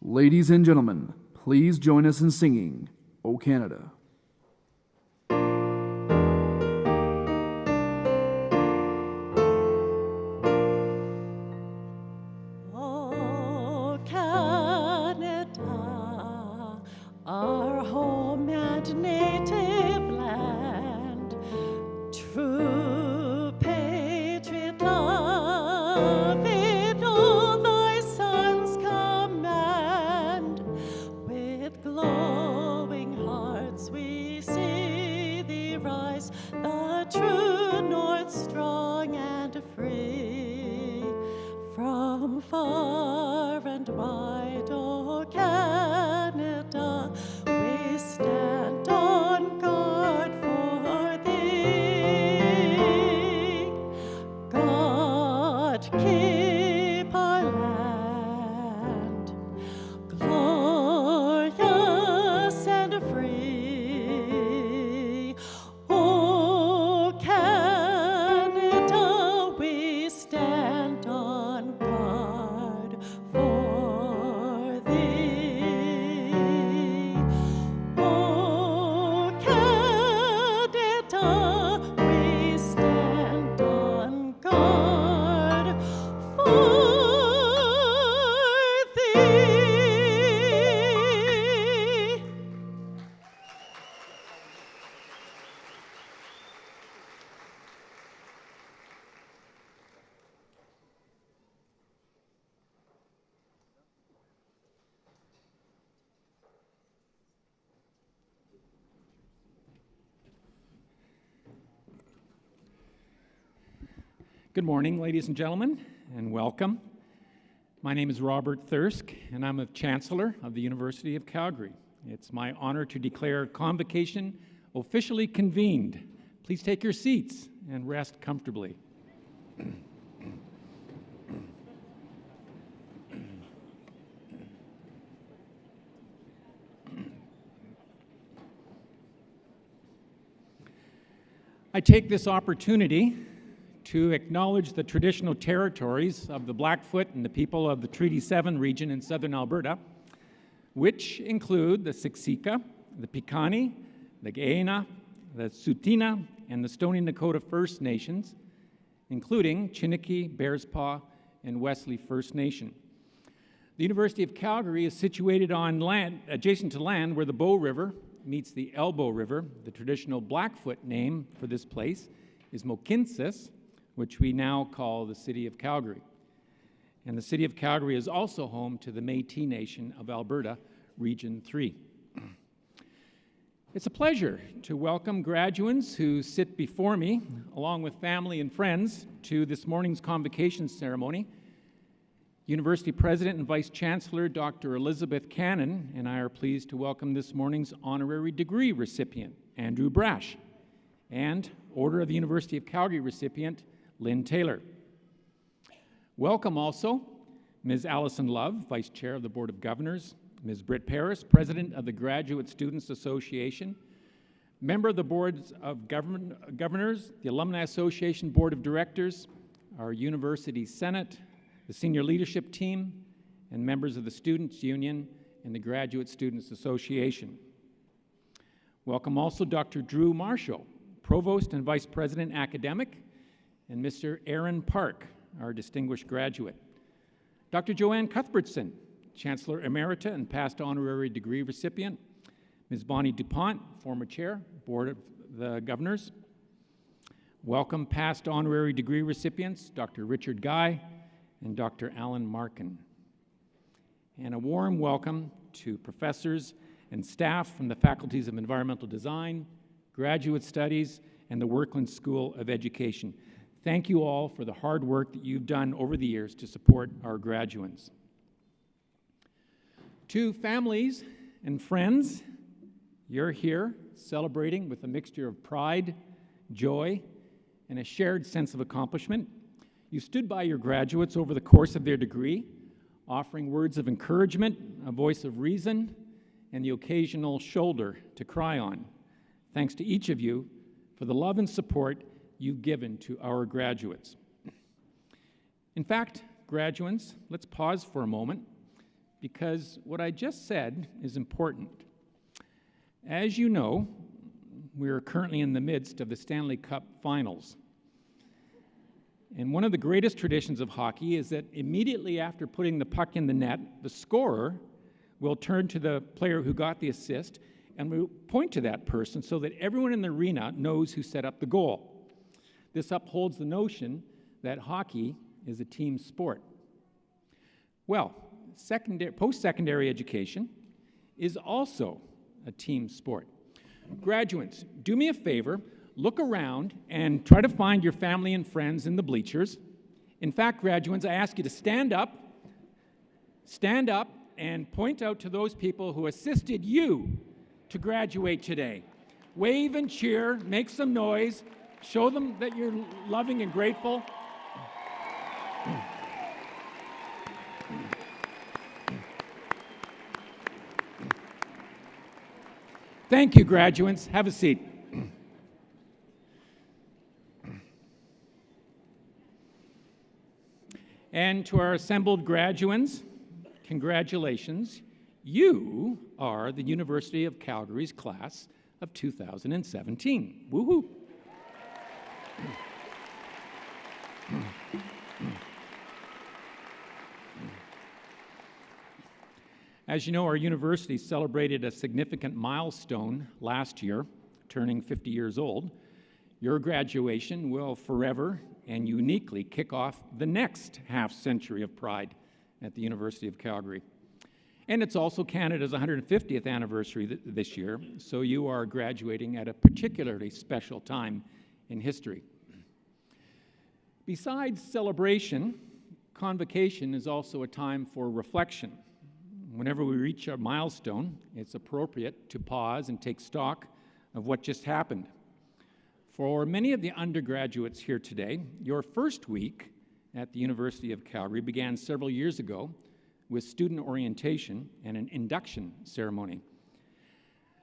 Ladies and gentlemen, please join us in singing, O Canada. O Canada, our home and native land, true patriot love in all thy sons command. With glowing hearts we see thee rise, the true north strong and free. From far and wide, O Canada, we stand on guard for thee. God keep our land glorious and free. O Canada, we stand on guard for thee. O Canada, we stand on guard for thee. Good morning, ladies and gentlemen, and welcome. My name is Robert Thirsk, and I'm a Chancellor of the University of Calgary. It's my honor to declare Convocation officially convened. Please take your seats and rest comfortably. I take this opportunity to acknowledge the traditional territories of the Blackfoot and the people of the Treaty 7 region in southern Alberta, which include the Siksika, the Piikani, the Gaena, the Tsuut'ina, and the Stoney Nakoda First Nations, including Chiniki, Bearspaw, and Wesley First Nation. The University of Calgary is situated on land, adjacent to land where the Bow River meets the Elbow River. The traditional Blackfoot name for this place is Mohkinstsis, which we now call the City of Calgary. And the City of Calgary is also home to the Métis Nation of Alberta, Region 3. It's a pleasure to welcome graduates who sit before me, along with family and friends, to this morning's convocation ceremony. University President and Vice Chancellor Dr. Elizabeth Cannon and I are pleased to welcome this morning's honorary degree recipient, Andrew Brash, and Order of the University of Calgary recipient, Lynn Taylor. Welcome also Ms. Allison Love, Vice Chair of the Board of Governors, Ms. Britt Paris, President of the Graduate Students Association, member of the Boards of Governors, the Alumni Association Board of Directors, our University Senate, the Senior Leadership Team, and members of the Students' Union and the Graduate Students Association. Welcome also Dr. Drew Marshall, Provost and Vice President Academic, and Mr. Erin Kirk, our distinguished graduate. Dr. Joanne Cuthbertson, Chancellor Emerita and past honorary degree recipient. Ms. Bonnie DuPont, former chair, Board of the Governors. Welcome past honorary degree recipients, Dr. Richard Guy and Dr. Alan Markin. And a warm welcome to professors and staff from the faculties of Environmental Design, Graduate Studies, and the Workland School of Education. Thank you all for the hard work that you've done over the years to support our graduates. To families and friends, you're here celebrating with a mixture of pride, joy, and a shared sense of accomplishment. You stood by your graduates over the course of their degree, offering words of encouragement, a voice of reason, and the occasional shoulder to cry on. Thanks to each of you for the love and support you've given to our graduates. In fact, graduates, let's pause for a moment because what I just said is important. As you know, we are currently in the midst of the Stanley Cup Finals. And one of the greatest traditions of hockey is that immediately after putting the puck in the net, the scorer will turn to the player who got the assist and will point to that person so that everyone in the arena knows who set up the goal. This upholds the notion that hockey is a team sport. Well, post-secondary education is also a team sport. Graduates, do me a favor, look around and try to find your family and friends in the bleachers. In fact, graduates, I ask you to stand up and point out to those people who assisted you to graduate today. Wave and cheer, make some noise, show them that you're loving and grateful. Thank you, graduates. Have a seat. And to our assembled graduands, congratulations. You are the University of Calgary's class of 2017. Woohoo! As you know, our university celebrated a significant milestone last year, turning 50 years old. Your graduation will forever and uniquely kick off the next half-century of pride at the University of Calgary. And it's also Canada's 150th anniversary this year, so you are graduating at a particularly special time in history. Besides celebration, Convocation is also a time for reflection. Whenever we reach a milestone, it's appropriate to pause and take stock of what just happened. For many of the undergraduates here today, your first week at the University of Calgary began several years ago with student orientation and an induction ceremony.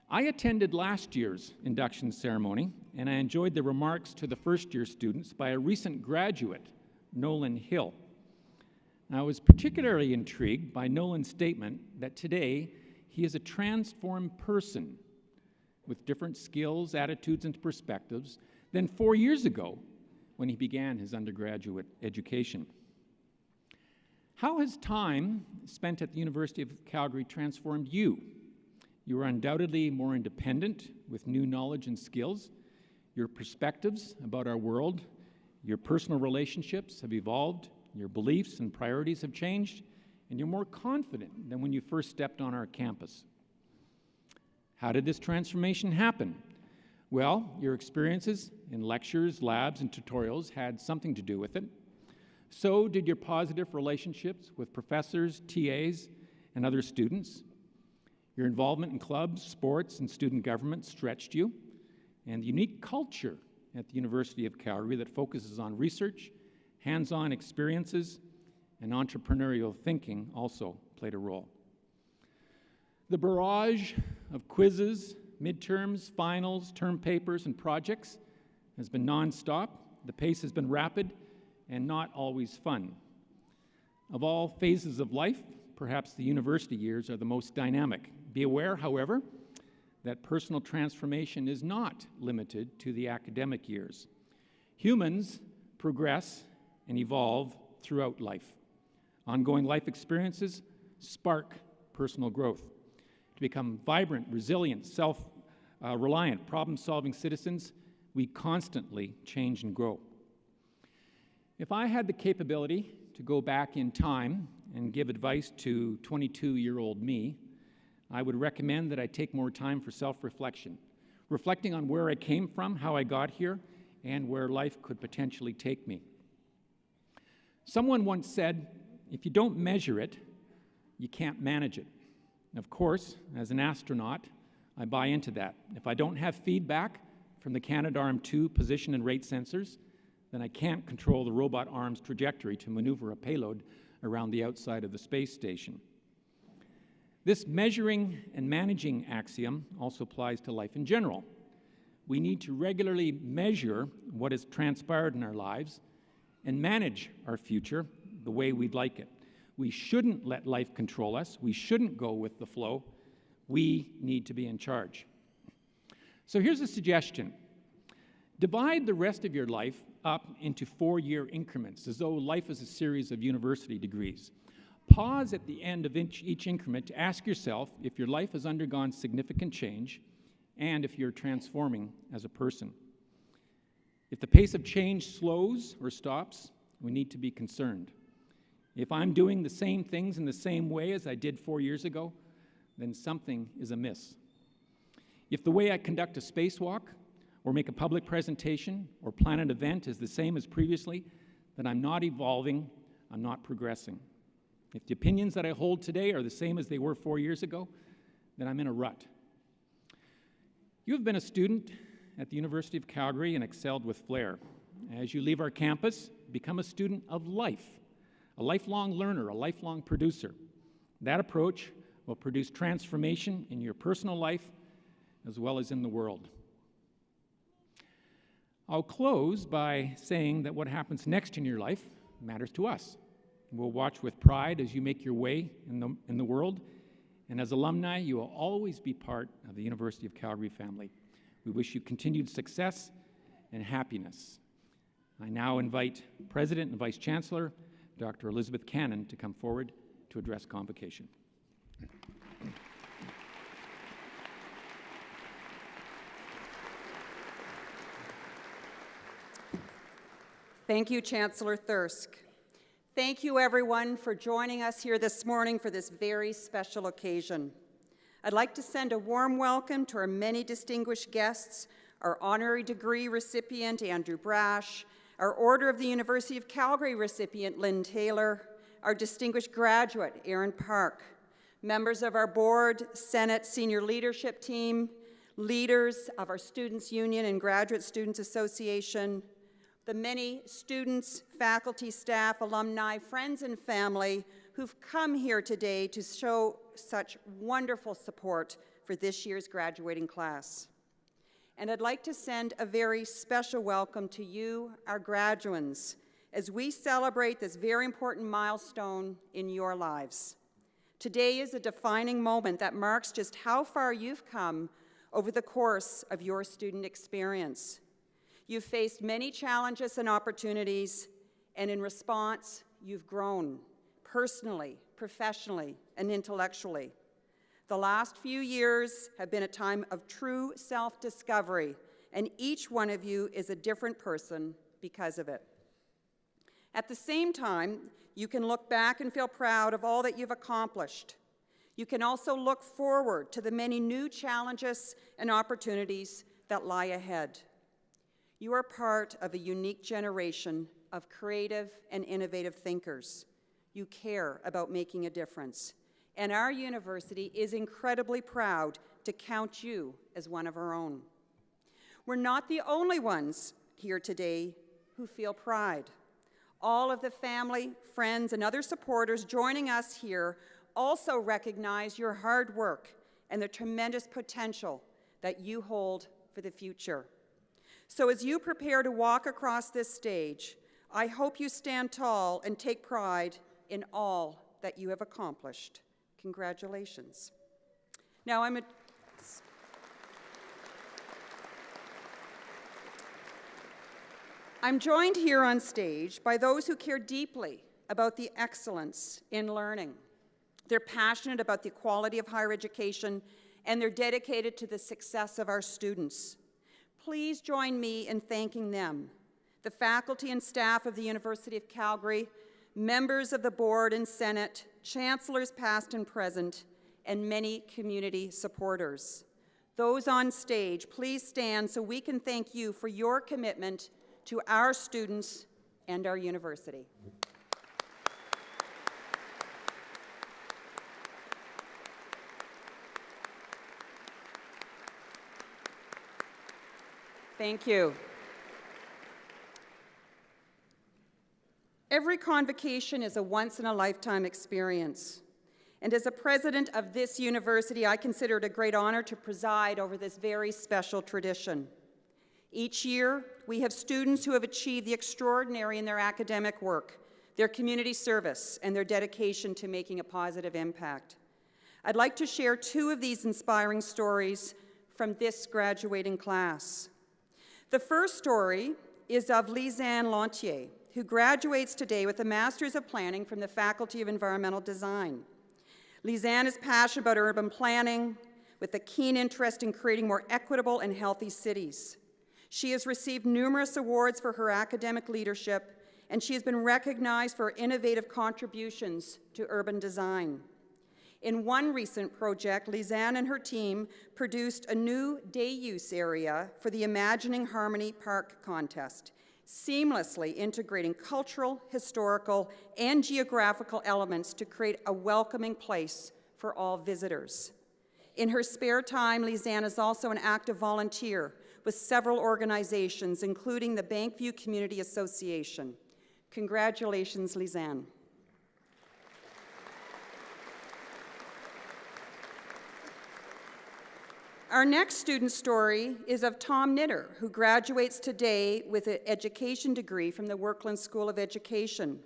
I attended last year's induction ceremony, and I enjoyed the remarks to the first-year students by a recent graduate, Nolan Hill. I was particularly intrigued by Nolan's statement that today he is a transformed person with different skills, attitudes, and perspectives than 4 years ago when he began his undergraduate education. How has time spent at the University of Calgary transformed you? You are undoubtedly more independent with new knowledge and skills. Your perspectives about our world, your personal relationships have evolved, your beliefs and priorities have changed, and you're more confident than when you first stepped on our campus. How did this transformation happen? Well, your experiences in lectures, labs, and tutorials had something to do with it. So did your positive relationships with professors, TAs, and other students. Your involvement in clubs, sports, and student government stretched you, and the unique culture at the University of Calgary that focuses on research, hands-on experiences, and entrepreneurial thinking also played a role. The barrage of quizzes, midterms, finals, term papers, and projects has been nonstop. The pace has been rapid and not always fun. Of all phases of life, perhaps the university years are the most dynamic. Be aware, however, that personal transformation is not limited to the academic years. Humans progress and evolve throughout life. Ongoing life experiences spark personal growth. To become vibrant, resilient, self-reliant, problem-solving citizens, we constantly change and grow. If I had the capability to go back in time and give advice to 22-year-old me, I would recommend that I take more time for self-reflection, reflecting on where I came from, how I got here, and where life could potentially take me. Someone once said, if you don't measure it, you can't manage it. Of course, as an astronaut, I buy into that. If I don't have feedback from the Canadarm2 position and rate sensors, then I can't control the robot arm's trajectory to maneuver a payload around the outside of the space station. This measuring and managing axiom also applies to life in general. We need to regularly measure what has transpired in our lives and manage our future the way we'd like it. We shouldn't let life control us. We shouldn't go with the flow. We need to be in charge. So here's a suggestion. Divide the rest of your life up into 4-year increments, as though life is a series of university degrees. Pause at the end of each increment to ask yourself if your life has undergone significant change and if you're transforming as a person. If the pace of change slows or stops, we need to be concerned. If I'm doing the same things in the same way as I did 4 years ago, then something is amiss. If the way I conduct a spacewalk or make a public presentation or plan an event is the same as previously, then I'm not evolving, I'm not progressing. If the opinions that I hold today are the same as they were 4 years ago, then I'm in a rut. You have been a student at the University of Calgary and excelled with flair. As you leave our campus, become a student of life, a lifelong learner, a lifelong producer. That approach will produce transformation in your personal life as well as in the world. I'll close by saying that what happens next in your life matters to us. We'll watch with pride as you make your way in the world, and as alumni, you will always be part of the University of Calgary family. We wish you continued success and happiness. I now invite President and Vice Chancellor, Dr. Elizabeth Cannon, to come forward to address Convocation. Thank you, Chancellor Thirsk. Thank you, everyone, for joining us here this morning for this very special occasion. I'd like to send a warm welcome to our many distinguished guests, our honorary degree recipient, Andrew Brash, our Order of the University of Calgary recipient, Lynn Taylor, our distinguished graduate, Erin Kirk, members of our board, Senate senior leadership team, leaders of our Students' Union and Graduate Students Association, the many students, faculty, staff, alumni, friends, and family who've come here today to show such wonderful support for this year's graduating class. And I'd like to send a very special welcome to you, our graduands, as we celebrate this very important milestone in your lives. Today is a defining moment that marks just how far you've come over the course of your student experience. You've faced many challenges and opportunities, and in response, you've grown personally, professionally, and intellectually. The last few years have been a time of true self-discovery, and each one of you is a different person because of it. At the same time, you can look back and feel proud of all that you've accomplished. You can also look forward to the many new challenges and opportunities that lie ahead. You are part of a unique generation of creative and innovative thinkers. You care about making a difference. And our university is incredibly proud to count you as one of our own. We're not the only ones here today who feel pride. All of the family, friends, and other supporters joining us here also recognize your hard work and the tremendous potential that you hold for the future. So as you prepare to walk across this stage, I hope you stand tall and take pride in all that you have accomplished. Congratulations. Now I'm joined here on stage by those who care deeply about the excellence in learning. They're passionate about the quality of higher education, and they're dedicated to the success of our students. Please join me in thanking them, the faculty and staff of the University of Calgary, members of the board and Senate, chancellors past and present, and many community supporters. Those on stage, please stand so we can thank you for your commitment to our students and our university. Thank you. Every convocation is a once-in-a-lifetime experience. And as a president of this university, I consider it a great honor to preside over this very special tradition. Each year, we have students who have achieved the extraordinary in their academic work, their community service, and their dedication to making a positive impact. I'd like to share two of these inspiring stories from this graduating class. The first story is of Lisanne Lantier, who graduates today with a Master's of Planning from the Faculty of Environmental Design. Lisanne is passionate about urban planning, with a keen interest in creating more equitable and healthy cities. She has received numerous awards for her academic leadership, and she has been recognized for her innovative contributions to urban design. In one recent project, Lisanne and her team produced a new day-use area for the Imagining Harmony Park contest, seamlessly integrating cultural, historical, and geographical elements to create a welcoming place for all visitors. In her spare time, Lisanne is also an active volunteer with several organizations, including the Bankview Community Association. Congratulations, Lisanne. Our next student story is of Tom Knitter, who graduates today with an education degree from the Workland School of Education.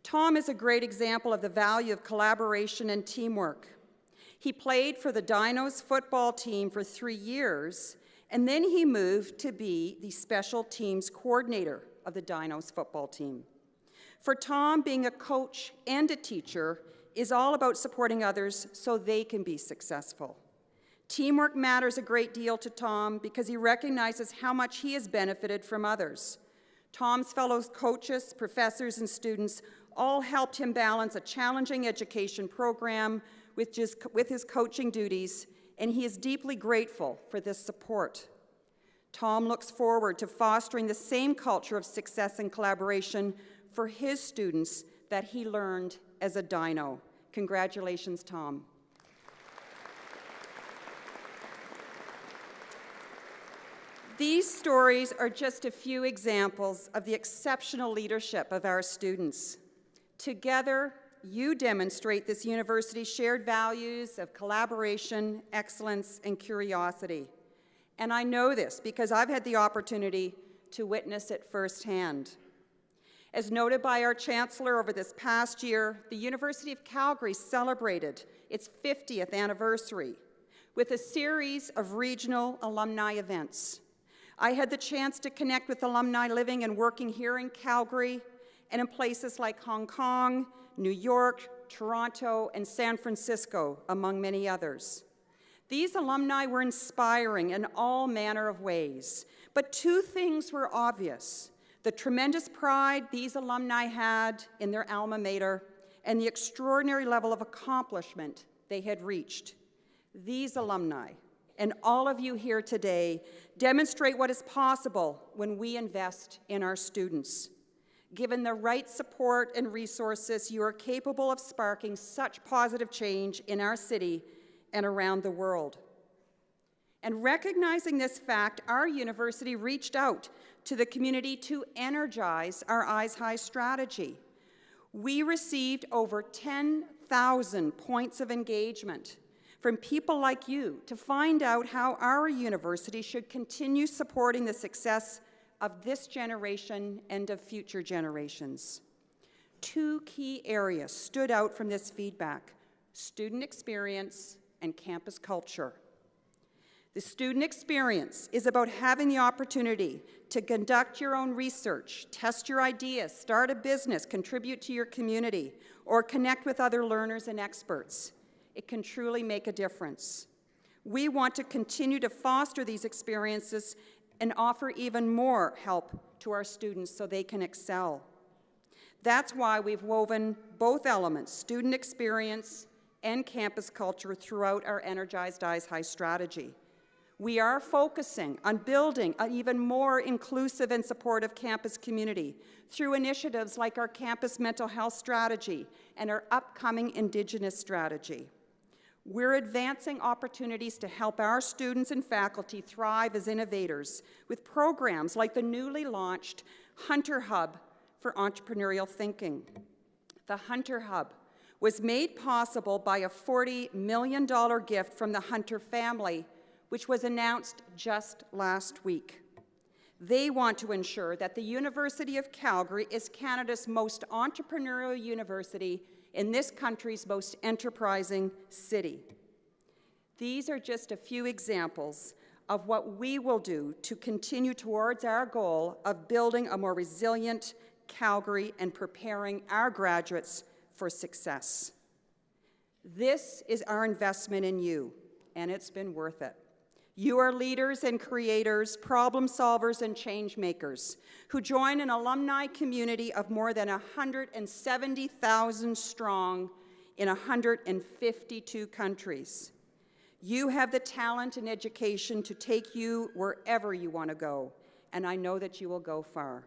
Tom is a great example of the value of collaboration and teamwork. He played for the Dinos football team for 3 years, and then he moved to be the special teams coordinator of the Dinos football team. For Tom, being a coach and a teacher is all about supporting others so they can be successful. Teamwork matters a great deal to Tom because he recognizes how much he has benefited from others. Tom's fellow coaches, professors, and students all helped him balance a challenging education program with his coaching duties, and he is deeply grateful for this support. Tom looks forward to fostering the same culture of success and collaboration for his students that he learned as a Dino. Congratulations, Tom. These stories are just a few examples of the exceptional leadership of our students. Together, you demonstrate this university's shared values of collaboration, excellence, and curiosity. And I know this because I've had the opportunity to witness it firsthand. As noted by our Chancellor over this past year, the University of Calgary celebrated its 50th anniversary with a series of regional alumni events. I had the chance to connect with alumni living and working here in Calgary and in places like Hong Kong, New York, Toronto, and San Francisco, among many others. These alumni were inspiring in all manner of ways, but two things were obvious: the tremendous pride these alumni had in their alma mater and the extraordinary level of accomplishment they had reached. These alumni, and all of you here today, demonstrate what is possible when we invest in our students. Given the right support and resources, you are capable of sparking such positive change in our city and around the world. And recognizing this fact, our university reached out to the community to energize our Eyes High strategy. We received over 10,000 points of engagement from people like you to find out how our university should continue supporting the success of this generation and of future generations. Two key areas stood out from this feedback: student experience and campus culture. The student experience is about having the opportunity to conduct your own research, test your ideas, start a business, contribute to your community, or connect with other learners and experts. It can truly make a difference. We want to continue to foster these experiences and offer even more help to our students so they can excel. That's why we've woven both elements, student experience and campus culture, throughout our Energized Eyes High strategy. We are focusing on building an even more inclusive and supportive campus community through initiatives like our campus mental health strategy and our upcoming Indigenous strategy. We're advancing opportunities to help our students and faculty thrive as innovators with programs like the newly launched Hunter Hub for Entrepreneurial Thinking. The Hunter Hub was made possible by a $40 million gift from the Hunter family, which was announced just last week. They want to ensure that the University of Calgary is Canada's most entrepreneurial university in this country's most enterprising city. These are just a few examples of what we will do to continue towards our goal of building a more resilient Calgary and preparing our graduates for success. This is our investment in you, and it's been worth it. You are leaders and creators, problem solvers and change makers who join an alumni community of more than 170,000 strong in 152 countries. You have the talent and education to take you wherever you want to go, and I know that you will go far.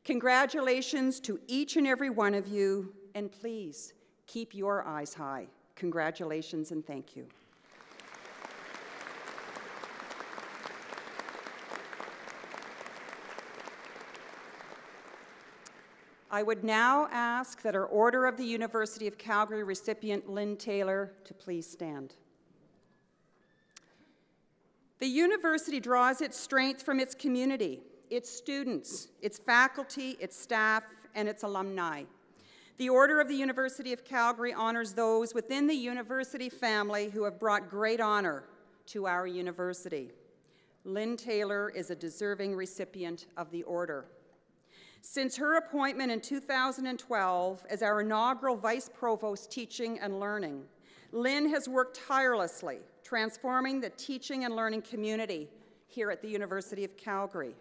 Congratulations to each and every one of you, and please keep your eyes high. Congratulations and thank you. I would now ask that our Order of the University of Calgary recipient, Lynn Taylor, to please stand. The university draws its strength from its community, its students, its faculty, its staff, and its alumni. The Order of the University of Calgary honors those within the university family who have brought great honor to our university. Lynn Taylor is a deserving recipient of the Order. Since her appointment in 2012 as our inaugural Vice Provost Teaching and Learning, Lynn has worked tirelessly transforming the teaching and learning community here at the University of Calgary.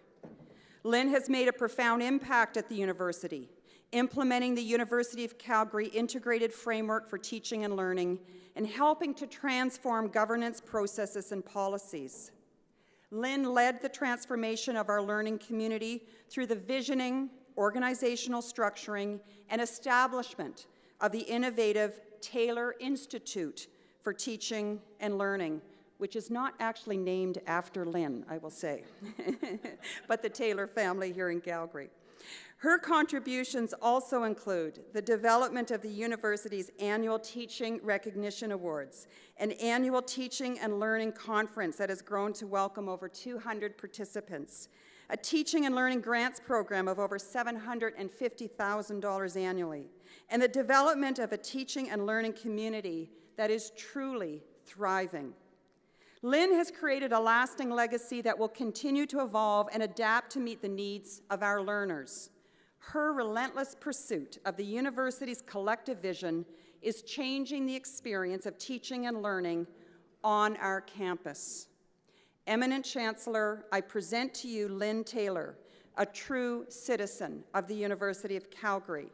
Lynn has made a profound impact at the university, implementing the University of Calgary integrated framework for teaching and learning and helping to transform governance processes and policies. Lynn led the transformation of our learning community through the visioning, organizational structuring, and establishment of the innovative Taylor Institute for Teaching and Learning, which is not actually named after Lynn, I will say, but the Taylor family here in Calgary. Her contributions also include the development of the university's annual Teaching Recognition Awards, an annual teaching and learning conference that has grown to welcome over 200 participants, a teaching and learning grants program of over $750,000 annually, and the development of a teaching and learning community that is truly thriving. Lynn has created a lasting legacy that will continue to evolve and adapt to meet the needs of our learners. Her relentless pursuit of the university's collective vision is changing the experience of teaching and learning on our campus. Eminent Chancellor, I present to you Lynn Taylor, a true citizen of the University of Calgary.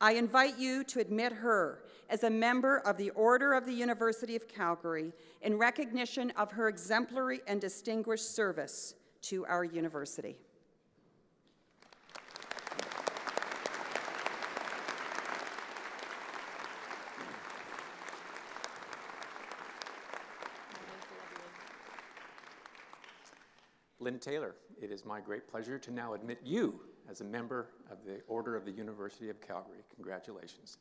I invite you to admit her as a member of the Order of the University of Calgary in recognition of her exemplary and distinguished service to our university. Lynn Taylor, it is my great pleasure to now admit you as a member of the Order of the University of Calgary. Congratulations.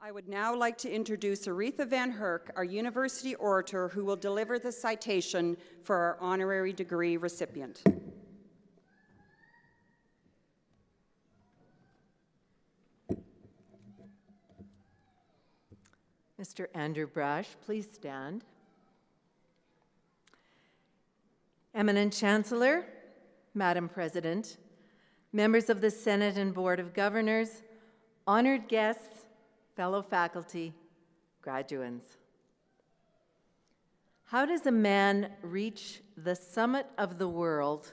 I would now like to introduce Aretha Van Herk, our university orator, who will deliver the citation for our honorary degree recipient. Mr. Andrew Brash, please stand. Eminent Chancellor, Madam President, members of the Senate and Board of Governors, honored guests, fellow faculty, graduands. How does a man reach the summit of the world,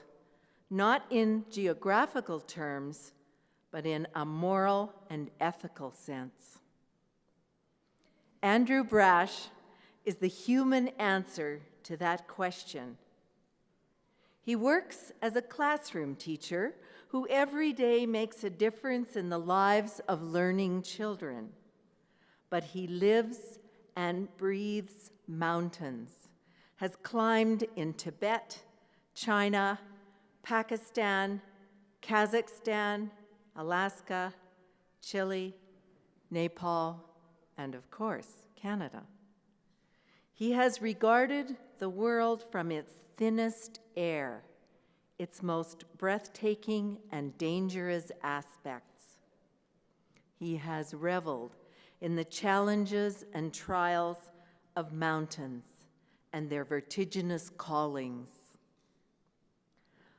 not in geographical terms, but in a moral and ethical sense? Andrew Brash is the human answer to that question. He works as a classroom teacher who every day makes a difference in the lives of learning children. But he lives and breathes mountains, has climbed in Tibet, China, Pakistan, Kazakhstan, Alaska, Chile, Nepal, and of course, Canada. He has regarded the world from its thinnest air, its most breathtaking and dangerous aspects. He has reveled in the challenges and trials of mountains and their vertiginous callings.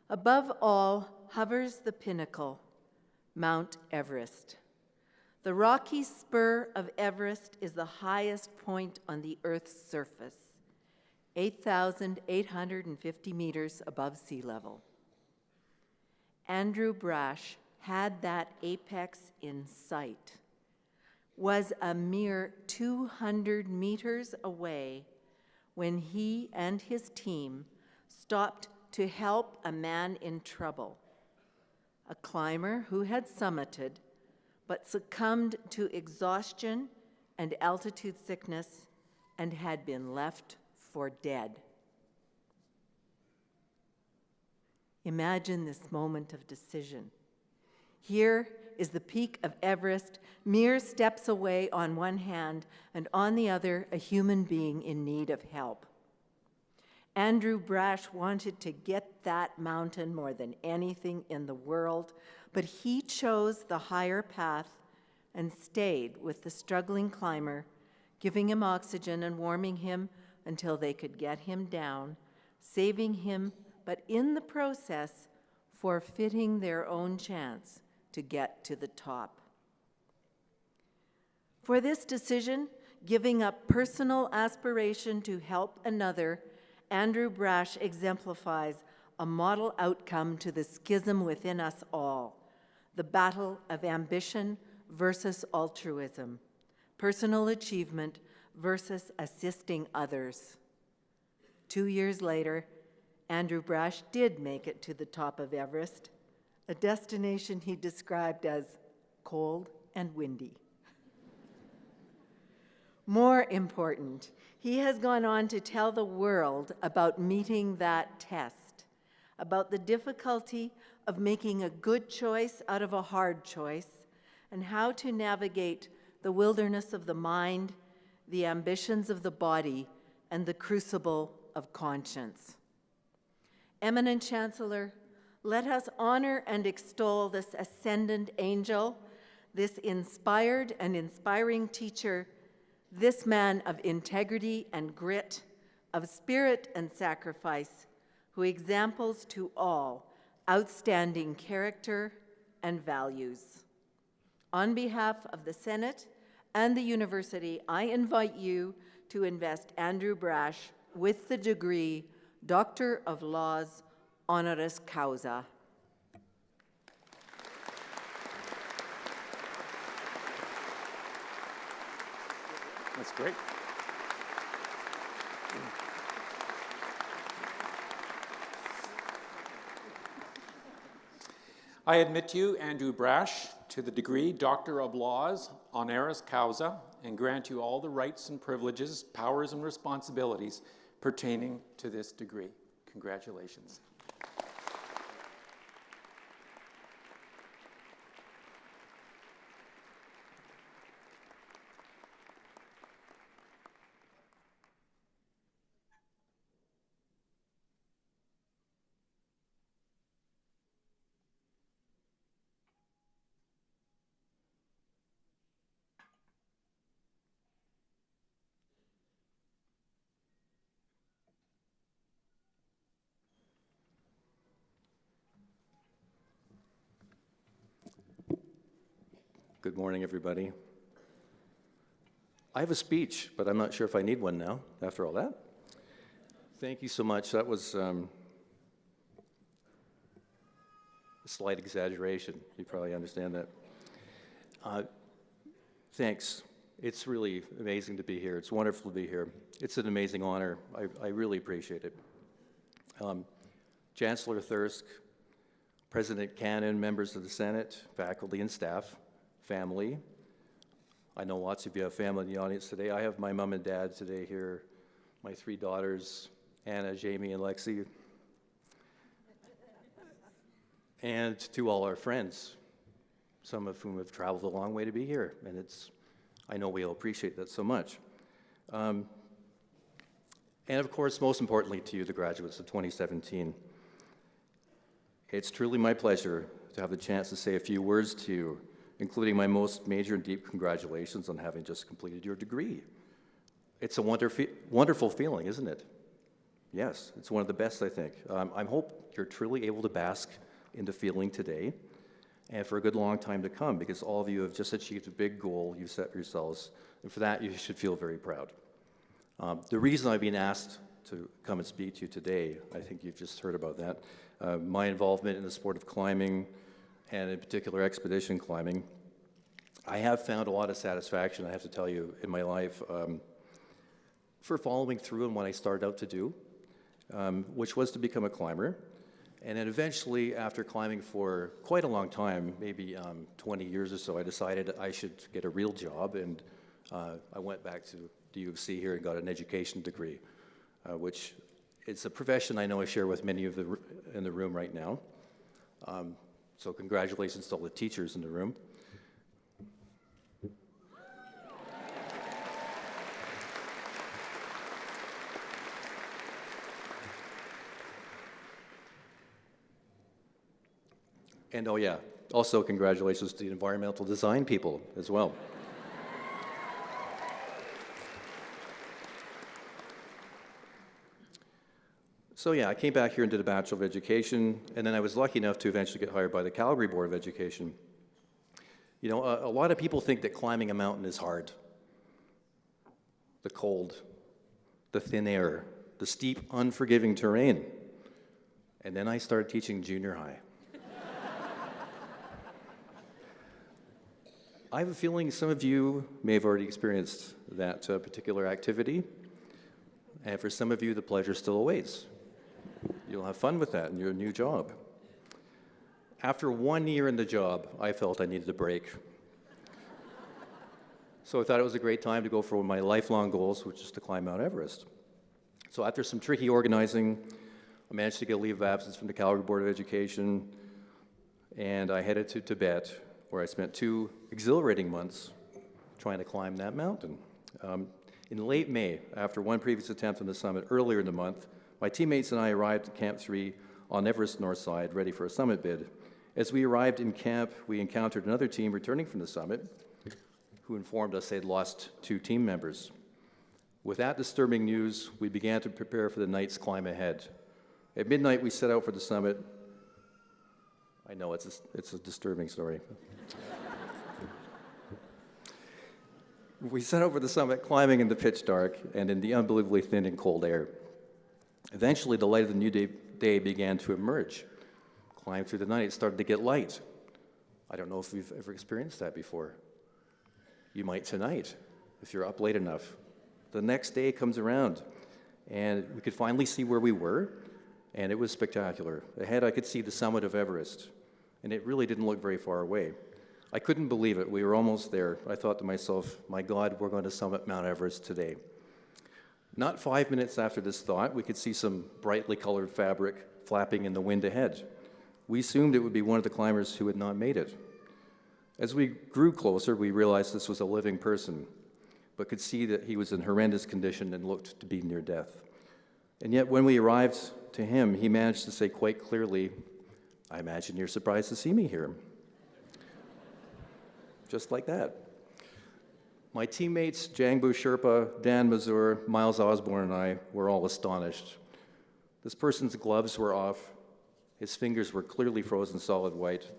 Above all hovers the pinnacle, Mount Everest. The rocky spur of Everest is the highest point on the Earth's surface, 8,850 meters above sea level. Andrew Brash had that apex in sight, was a mere 200 meters away when he and his team stopped to help a man in trouble, a climber who had summited but succumbed to exhaustion and altitude sickness and had been left for dead. Imagine this moment of decision. Here is the peak of Everest, mere steps away on one hand, and on the other, a human being in need of help. Andrew Brash wanted to get that mountain more than anything in the world, but he chose the higher path and stayed with the struggling climber, giving him oxygen and warming him until they could get him down, saving him, but in the process, forfeiting their own chance to get to the top. For this decision, giving up personal aspiration to help another, Andrew Brash exemplifies a model outcome to the schism within us all, the battle of ambition versus altruism, personal achievement versus assisting others. 2 years later, Andrew Brash did make it to the top of Everest, a destination he described as cold and windy. More important, he has gone on to tell the world about meeting that test, about the difficulty of making a good choice out of a hard choice, and how to navigate the wilderness of the mind, the ambitions of the body, and the crucible of conscience. Eminent Chancellor, let us honor and extol this ascendant angel, this inspired and inspiring teacher, this man of integrity and grit, of spirit and sacrifice, who examples to all outstanding character and values. On behalf of the Senate and the University, I invite you to invest Andrew Brash with the degree Doctor of Laws, honoris causa. That's great. I admit you, Andrew Brash, to the degree Doctor of Laws, honoris causa, and grant you all the rights and privileges, powers and responsibilities pertaining to this degree. Congratulations. Good morning, everybody. I have a speech, but I'm not sure if I need one now, after all that. Thank you so much. That was a slight exaggeration. You probably understand that. Thanks. It's really amazing to be here. It's wonderful to be here. It's an amazing honor. I really appreciate it. Chancellor Thirsk, President Cannon, members of the Senate, faculty and staff, family. I know lots of you have family in the audience today. I have my mom and dad today here, my 3 daughters, Anna, Jamie, and Lexi. and to all our friends, some of whom have traveled a long way to be here, and I know we all appreciate that so much. And of course, most importantly to you, the graduates of 2017. It's truly my pleasure to have the chance to say a few words to you, including my most major and deep congratulations on having just completed your degree. It's a wonderful feeling, isn't it? Yes, it's one of the best, I think. I hope you're truly able to bask in the feeling today and for a good long time to come, because all of you have just achieved a big goal you've set for yourselves, and for that you should feel very proud. The reason I've been asked to come and speak to you today, I think you've just heard about that, my involvement in the sport of climbing, and in particular expedition climbing. I have found a lot of satisfaction, I have to tell you, in my life for following through on what I started out to do, which was to become a climber. And then eventually, after climbing for quite a long time, maybe 20 years or so, I decided I should get a real job, and I went back to the U of C here and got an education degree, which it's a profession I know I share with many of in the room right now. So congratulations to all the teachers in the room. And oh yeah, also congratulations to the environmental design people as well. So yeah, I came back here and did a Bachelor of Education, and then I was lucky enough to eventually get hired by the Calgary Board of Education. You know, a lot of people think that climbing a mountain is hard. The cold, the thin air, the steep, unforgiving terrain. And then I started teaching junior high. I have a feeling some of you may have already experienced that particular activity, and for some of you, the pleasure still awaits. You'll have fun with that in your new job. After 1 year in the job, I felt I needed a break. So I thought it was a great time to go for one of my lifelong goals, which is to climb Mount Everest. So after some tricky organizing, I managed to get a leave of absence from the Calgary Board of Education, and I headed to Tibet, where I spent 2 exhilarating months trying to climb that mountain. In late May, after one previous attempt on the summit earlier in the month, my teammates and I arrived at Camp 3 on Everest North Side, ready for a summit bid. As we arrived in camp, we encountered another team returning from the summit, who informed us they'd lost 2 team members. With that disturbing news, we began to prepare for the night's climb ahead. At midnight, we set out for the summit. I know, it's a disturbing story. We set out for the summit, climbing in the pitch dark and in the unbelievably thin and cold air. Eventually, the light of the new day began to emerge. Climbing through the night, it started to get light. I don't know if you've ever experienced that before. You might tonight, if you're up late enough. The next day comes around, and we could finally see where we were, and it was spectacular. Ahead, I could see the summit of Everest, and it really didn't look very far away. I couldn't believe it. We were almost there. I thought to myself, my God, we're going to summit Mount Everest today. Not 5 minutes after this thought, we could see some brightly colored fabric flapping in the wind ahead. We assumed it would be one of the climbers who had not made it. As we grew closer, we realized this was a living person, but could see that he was in horrendous condition and looked to be near death. And yet, when we arrived to him, he managed to say quite clearly, "I imagine you're surprised to see me here." Just like that. My teammates, Jangbu Sherpa, Dan Mazur, Miles Osborne, and I were all astonished. This person's gloves were off. His fingers were clearly frozen solid white.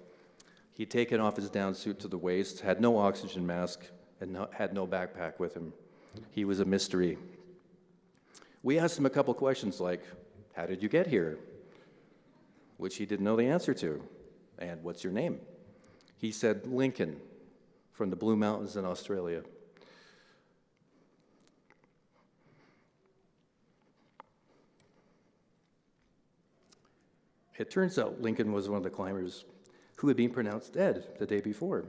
He'd taken off his down suit to the waist, had no oxygen mask, and had no backpack with him. He was a mystery. We asked him a couple questions like, "How did you get here?" Which he didn't know the answer to. "And what's your name?" He said, "Lincoln, from the Blue Mountains in Australia." It turns out Lincoln was one of the climbers who had been pronounced dead the day before,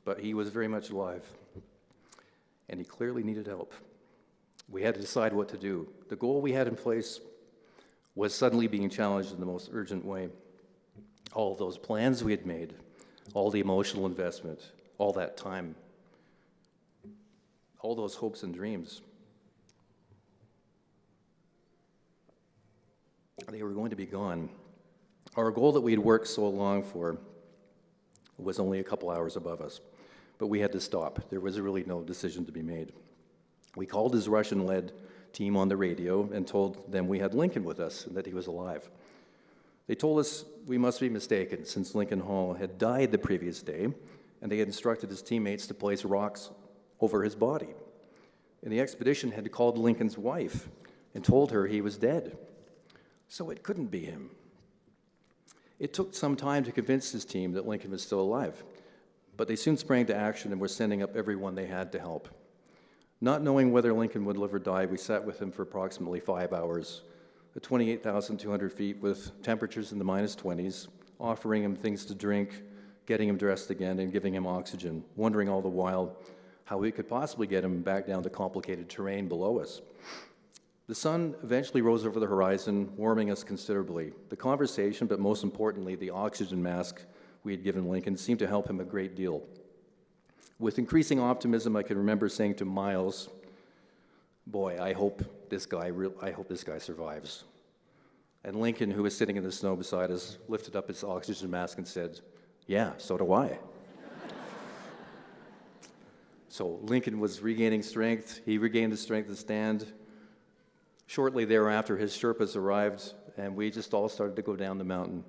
but he was very much alive, and he clearly needed help. We had to decide what to do. The goal we had in place was suddenly being challenged in the most urgent way. All those plans we had made, all the emotional investment, all that time, all those hopes and dreams, they were going to be gone. Our goal that we had worked so long for was only a couple hours above us, but we had to stop. There was really no decision to be made. We called his Russian-led team on the radio and told them we had Lincoln with us and that he was alive. They told us we must be mistaken, since Lincoln Hall had died the previous day, and they had instructed his teammates to place rocks over his body. And the expedition had called Lincoln's wife and told her he was dead. So it couldn't be him. It took some time to convince his team that Lincoln was still alive, but they soon sprang to action and were sending up everyone they had to help. Not knowing whether Lincoln would live or die, we sat with him for approximately 5 hours at 28,200 feet with temperatures in the minus 20s, offering him things to drink, getting him dressed again, and giving him oxygen, wondering all the while how we could possibly get him back down to complicated terrain below us. The sun eventually rose over the horizon, warming us considerably. The conversation, but most importantly, the oxygen mask we had given Lincoln, seemed to help him a great deal. With increasing optimism, I can remember saying to Miles, "Boy, I hope this guy survives." And Lincoln, who was sitting in the snow beside us, lifted up his oxygen mask and said, "Yeah, so do I." So Lincoln was regaining strength. He regained the strength to stand. Shortly thereafter, his Sherpas arrived, and we just all started to go down the mountain.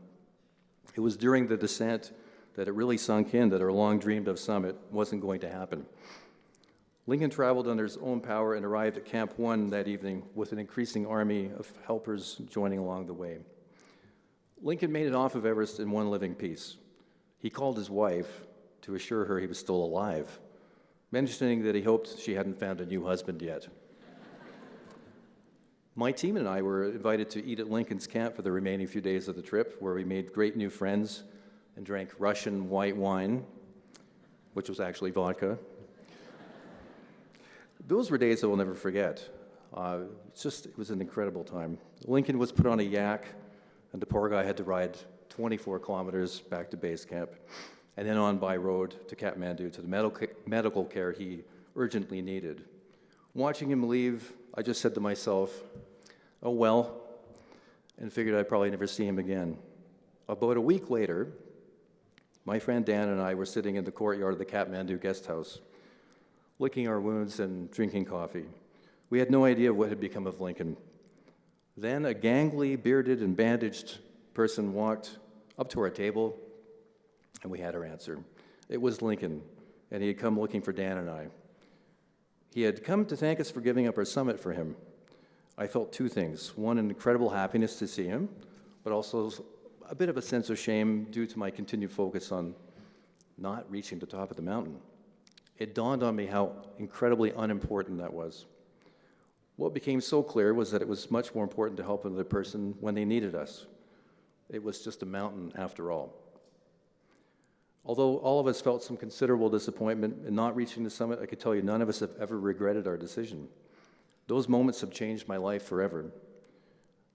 It was during the descent that it really sunk in that our long-dreamed-of summit wasn't going to happen. Lincoln traveled under his own power and arrived at Camp 1 that evening with an increasing army of helpers joining along the way. Lincoln made it off of Everest in one living piece. He called his wife to assure her he was still alive, mentioning that he hoped she hadn't found a new husband yet. My team and I were invited to eat at Lincoln's camp for the remaining few days of the trip, where we made great new friends and drank Russian white wine, which was actually vodka. Those were days I will never forget. It was an incredible time. Lincoln was put on a yak, and the poor guy had to ride 24 kilometers back to base camp, and then on by road to Kathmandu to the medical care he urgently needed. Watching him leave, I just said to myself, "Oh well," and figured I'd probably never see him again. About a week later, my friend Dan and I were sitting in the courtyard of the Kathmandu guest house, licking our wounds and drinking coffee. We had no idea what had become of Lincoln. Then a gangly, bearded, and bandaged person walked up to our table, and we had our answer. It was Lincoln, and he had come looking for Dan and I. He had come to thank us for giving up our summit for him. I felt two things. One, an incredible happiness to see him, but also a bit of a sense of shame due to my continued focus on not reaching the top of the mountain. It dawned on me how incredibly unimportant that was. What became so clear was that it was much more important to help another person when they needed us. It was just a mountain after all. Although all of us felt some considerable disappointment in not reaching the summit, I could tell you none of us have ever regretted our decision. Those moments have changed my life forever.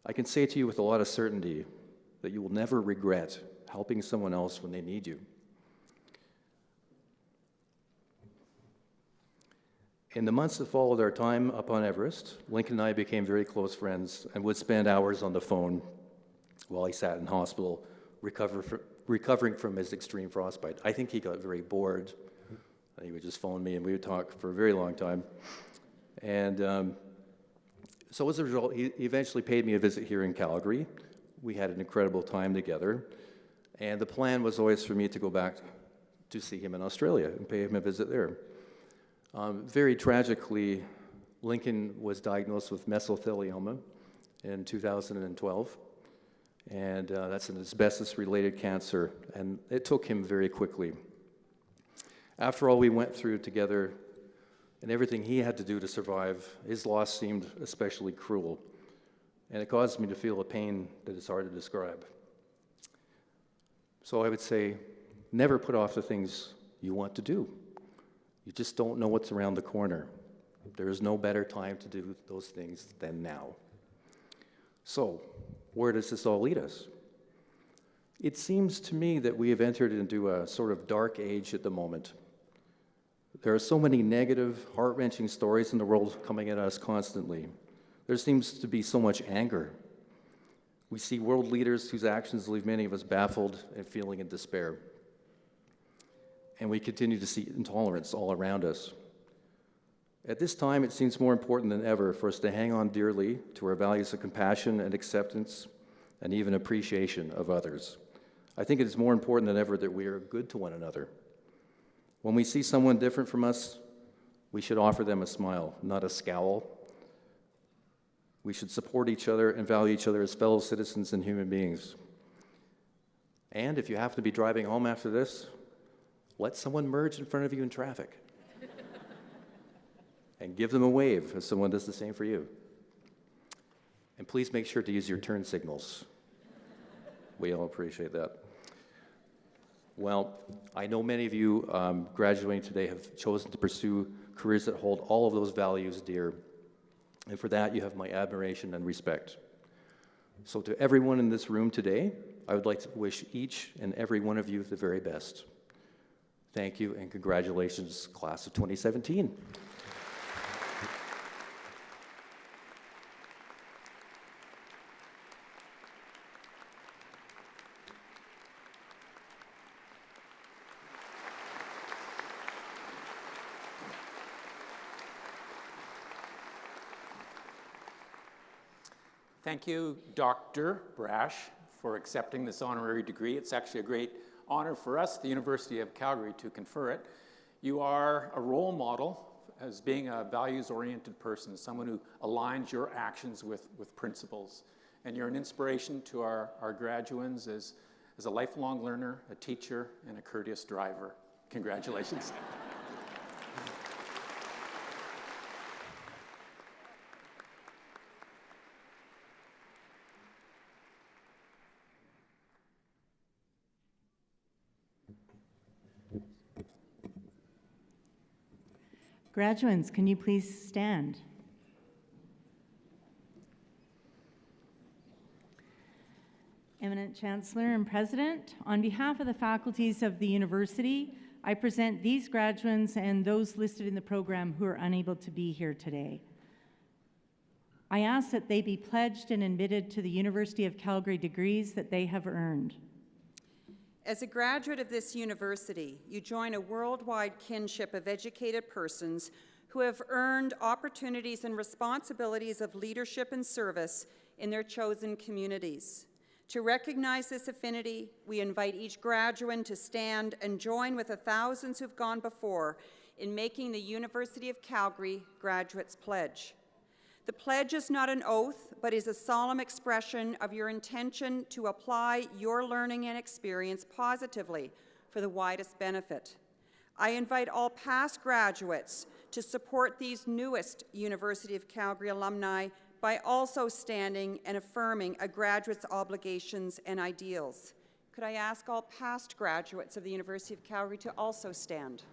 I can say to you with a lot of certainty that you will never regret helping someone else when they need you. In the months that followed our time up on Everest, Lincoln and I became very close friends and would spend hours on the phone while he sat in hospital recovering from his extreme frostbite. I think he got very bored. He would just phone me and we would talk for a very long time. And so as a result, he eventually paid me a visit here in Calgary. We had an incredible time together. And the plan was always for me to go back to see him in Australia and pay him a visit there. Very tragically, Lincoln was diagnosed with mesothelioma in 2012. And that's an asbestos-related cancer, and it took him very quickly. After all we went through together and everything he had to do to survive, his loss seemed especially cruel, and it caused me to feel a pain that is hard to describe. So I would say, never put off the things you want to do. You just don't know what's around the corner. There is no better time to do those things than now. So, where does this all lead us? It seems to me that we have entered into a sort of dark age at the moment. There are so many negative, heart-wrenching stories in the world coming at us constantly. There seems to be so much anger. We see world leaders whose actions leave many of us baffled and feeling in despair. And we continue to see intolerance all around us. At this time, it seems more important than ever for us to hang on dearly to our values of compassion and acceptance and even appreciation of others. I think it is more important than ever that we are good to one another. When we see someone different from us, we should offer them a smile, not a scowl. We should support each other and value each other as fellow citizens and human beings. And if you happen to be driving home after this, let someone merge in front of you in traffic. And give them a wave if someone does the same for you. And please make sure to use your turn signals. We all appreciate that. Well, I know many of you graduating today have chosen to pursue careers that hold all of those values dear. And for that, you have my admiration and respect. So to everyone in this room today, I would like to wish each and every one of you the very best. Thank you and congratulations, class of 2017. Thank you, Dr. Brash, for accepting this honorary degree. It's actually a great honor for us, the University of Calgary, to confer it. You are a role model as being a values-oriented person, someone who aligns your actions with principles. And you're an inspiration to our graduates as a lifelong learner, a teacher, and a courteous driver. Congratulations. Graduates, can you please stand? Eminent Chancellor and President, on behalf of the faculties of the university, I present these graduates and those listed in the program who are unable to be here today. I ask that they be pledged and admitted to the University of Calgary degrees that they have earned. As a graduate of this university, you join a worldwide kinship of educated persons who have earned opportunities and responsibilities of leadership and service in their chosen communities. To recognize this affinity, we invite each graduate to stand and join with the thousands who've gone before in making the University of Calgary Graduates Pledge. The pledge is not an oath, but is a solemn expression of your intention to apply your learning and experience positively for the widest benefit. I invite all past graduates to support these newest University of Calgary alumni by also standing and affirming a graduate's obligations and ideals. Could I ask all past graduates of the University of Calgary to also stand?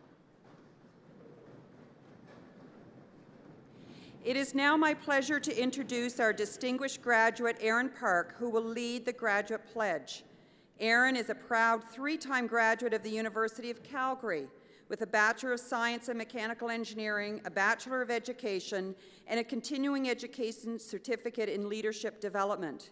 It is now my pleasure to introduce our distinguished graduate, Erin Kirk, who will lead the Graduate Pledge. Erin is a proud three-time graduate of the University of Calgary with a Bachelor of Science in Mechanical Engineering, a Bachelor of Education, and a Continuing Education Certificate in Leadership Development.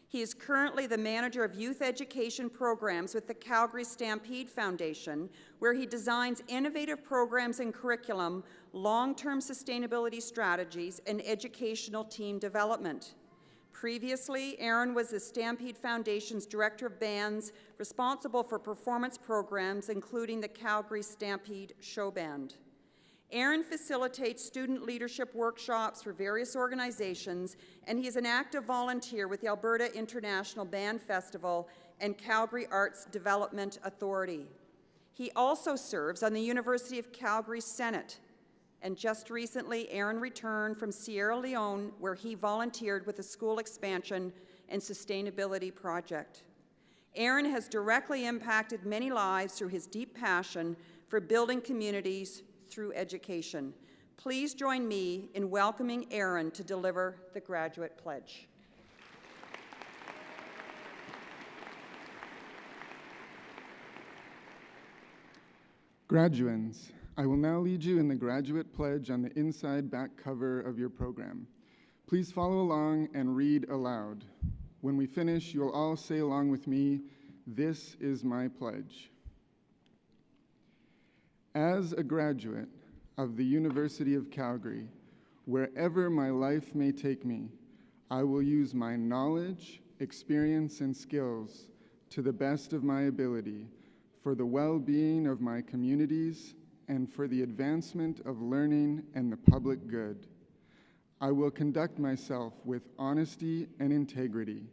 He is currently the Manager of Youth Education Programs with the Calgary Stampede Foundation, where he designs innovative programs and curriculum, long-term sustainability strategies, and educational team development. Previously, Erin was the Stampede Foundation's Director of Bands, responsible for performance programs, including the Calgary Stampede Show Band. Erin facilitates student leadership workshops for various organizations, and he is an active volunteer with the Alberta International Band Festival and Calgary Arts Development Authority. He also serves on the University of Calgary Senate, and just recently, Erin returned from Sierra Leone, where he volunteered with the School Expansion and Sustainability Project. Erin has directly impacted many lives through his deep passion for building communities through education. Please join me in welcoming Erin to deliver the Graduate Pledge. Graduands, I will now lead you in the graduate pledge on the inside back cover of your program. Please follow along and read aloud. When we finish, you'll all say along with me, "This is my pledge." As a graduate of the University of Calgary, wherever my life may take me, I will use my knowledge, experience, and skills to the best of my ability for the well-being of my communities and for the advancement of learning and the public good. I will conduct myself with honesty and integrity,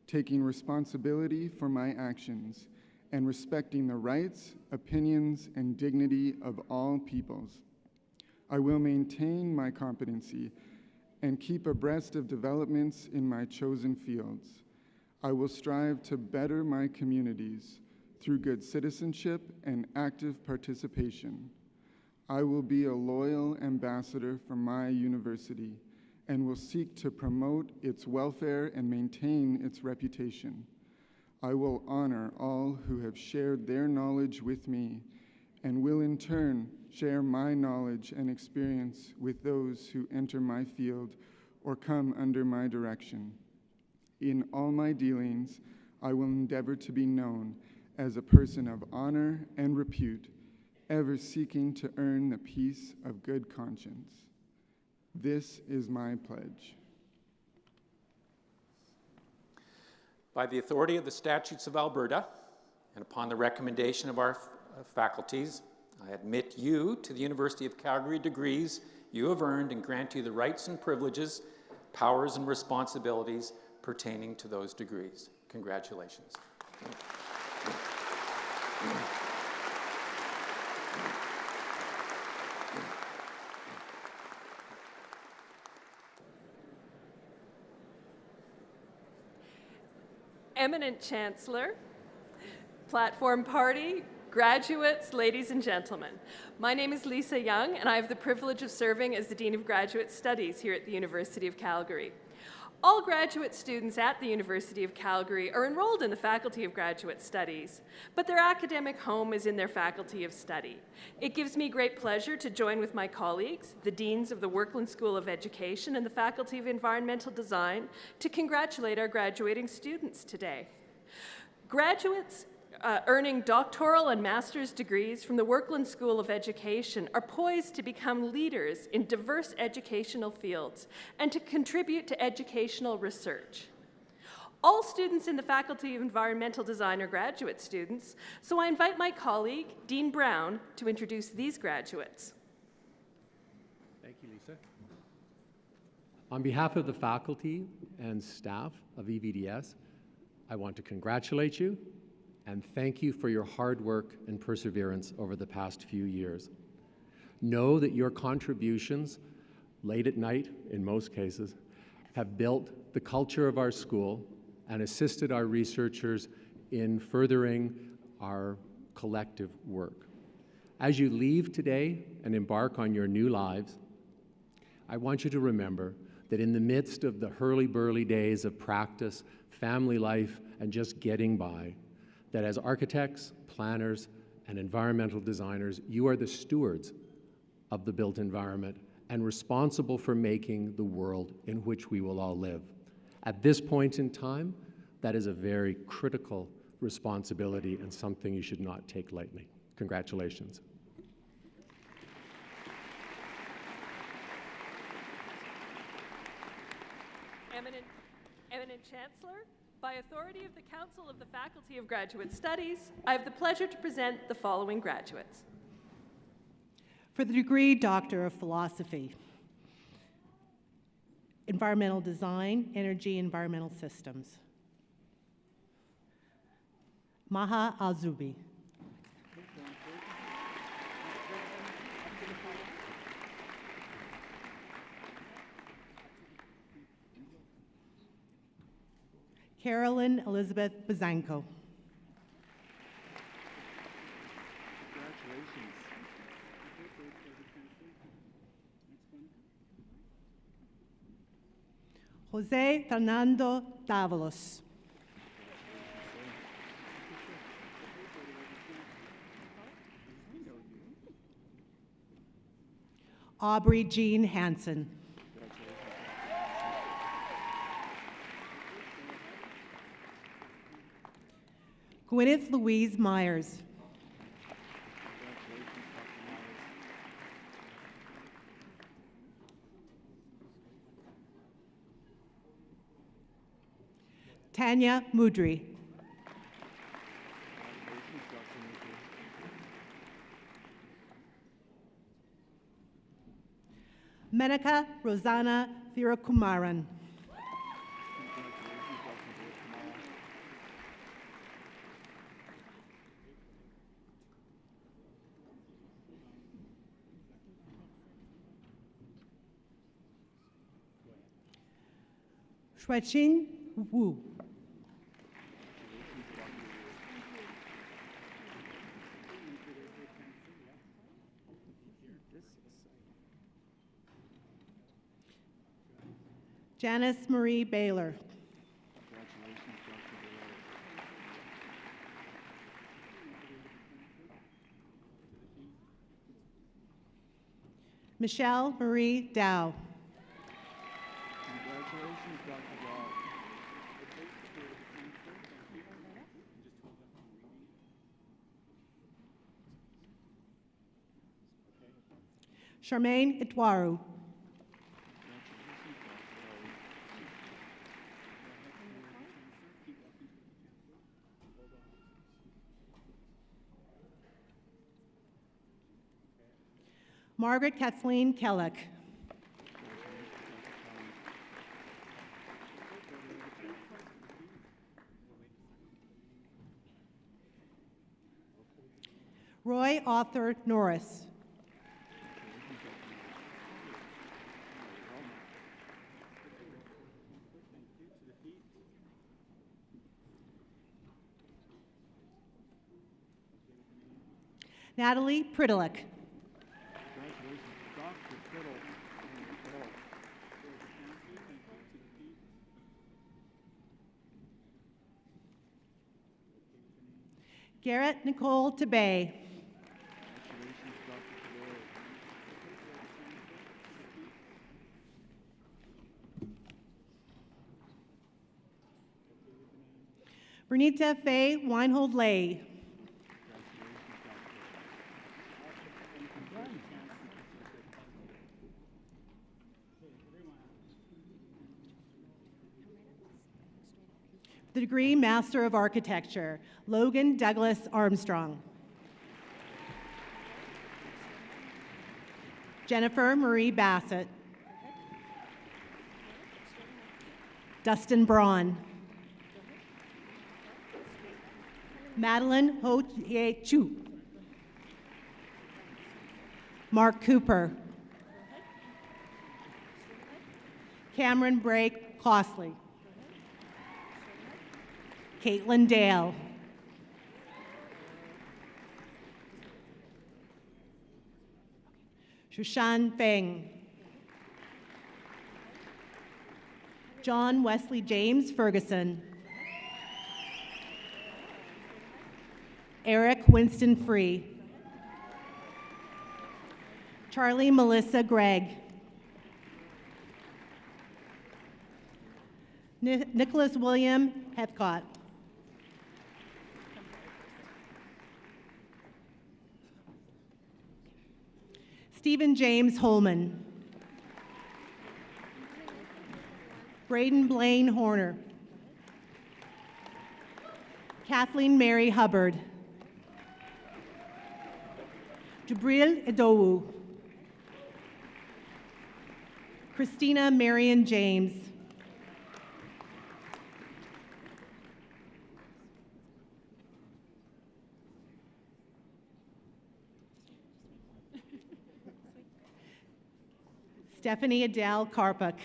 taking responsibility for my actions and respecting the rights, opinions, and dignity of all peoples. I will maintain my competency and keep abreast of developments in my chosen fields. I will strive to better my communities through good citizenship and active participation. I will be a loyal ambassador for my university and will seek to promote its welfare and maintain its reputation. I will honor all who have shared their knowledge with me and will in turn share my knowledge and experience with those who enter my field or come under my direction. In all my dealings, I will endeavor to be known as a person of honor and repute, ever seeking to earn the peace of good conscience. This is my pledge. By the authority of the statutes of Alberta, and upon the recommendation of our faculties, I admit you to the University of Calgary degrees you have earned and grant you the rights and privileges, powers and responsibilities pertaining to those degrees. Congratulations. Eminent Chancellor, platform party, graduates, ladies and gentlemen. My name is Lisa Young, and I have the privilege of serving as the Dean of Graduate Studies here at the University of Calgary. All graduate students at the University of Calgary are enrolled in the Faculty of Graduate Studies, but their academic home is in their Faculty of Study. It gives me great pleasure to join with my colleagues, the Deans of the Workland School of Education and the Faculty of Environmental Design, to congratulate our graduating students today. Graduates earning doctoral and master's degrees from the Workland School of Education are poised to become leaders in diverse educational fields and to contribute to educational research. All students in the Faculty of Environmental Design are graduate students, so I invite my colleague, Dean Brown, to introduce these graduates. Thank you, Lisa. On behalf of the faculty and staff of EVDS, I want to congratulate you and thank you for your hard work and perseverance over the past few years. Know that your contributions, late at night in most cases, have built the culture of our school and assisted our researchers in furthering our collective work. As you leave today and embark on your new lives, I want you to remember that in the midst of the hurly-burly days of practice, family life, and just getting by, that as architects, planners, and environmental designers, you are the stewards of the built environment and responsible for making the world in which we will all live. At this point in time, that is a very critical responsibility and something you should not take lightly. Congratulations. Eminent Chancellor, by authority of the Council of the Faculty of Graduate Studies, I have the pleasure to present the following graduates. For the degree Doctor of Philosophy, Environmental Design, Energy, Environmental Systems, Maha Alzubi. Carolyn Elizabeth Bazanko. Jose Fernando Davalos. Aubrey Jean Hansen. Gwyneth Louise Myers. Tanya Mudry. Menaka Rosanna Thirakumaran. Shuachin Wu. Janice Marie Baylor. Michelle Marie Dow. Congratulations, Dr. Dow. Charmaine Itwaru. Margaret Kathleen Kellick. Roy Arthur Norris. Natalie Pridlick. Garrett Nicole Tabay. Bernita Faye Weinhold Lay. The degree Master of Architecture, Logan Douglas Armstrong. Jennifer Marie Bassett. Dustin Braun. Madeline Ho-Ye Chu. Mark Cooper. Cameron Brake Costley. Caitlin Dale. Shushan Feng. John Wesley James Ferguson. Eric Winston Free. Charlie Melissa Gregg. Nicholas William Heathcott. Stephen James Holman. Braden Blaine Horner. Kathleen Mary Hubbard. Jabril Idowu. Christina Marion James. Stephanie Adele Karpuk.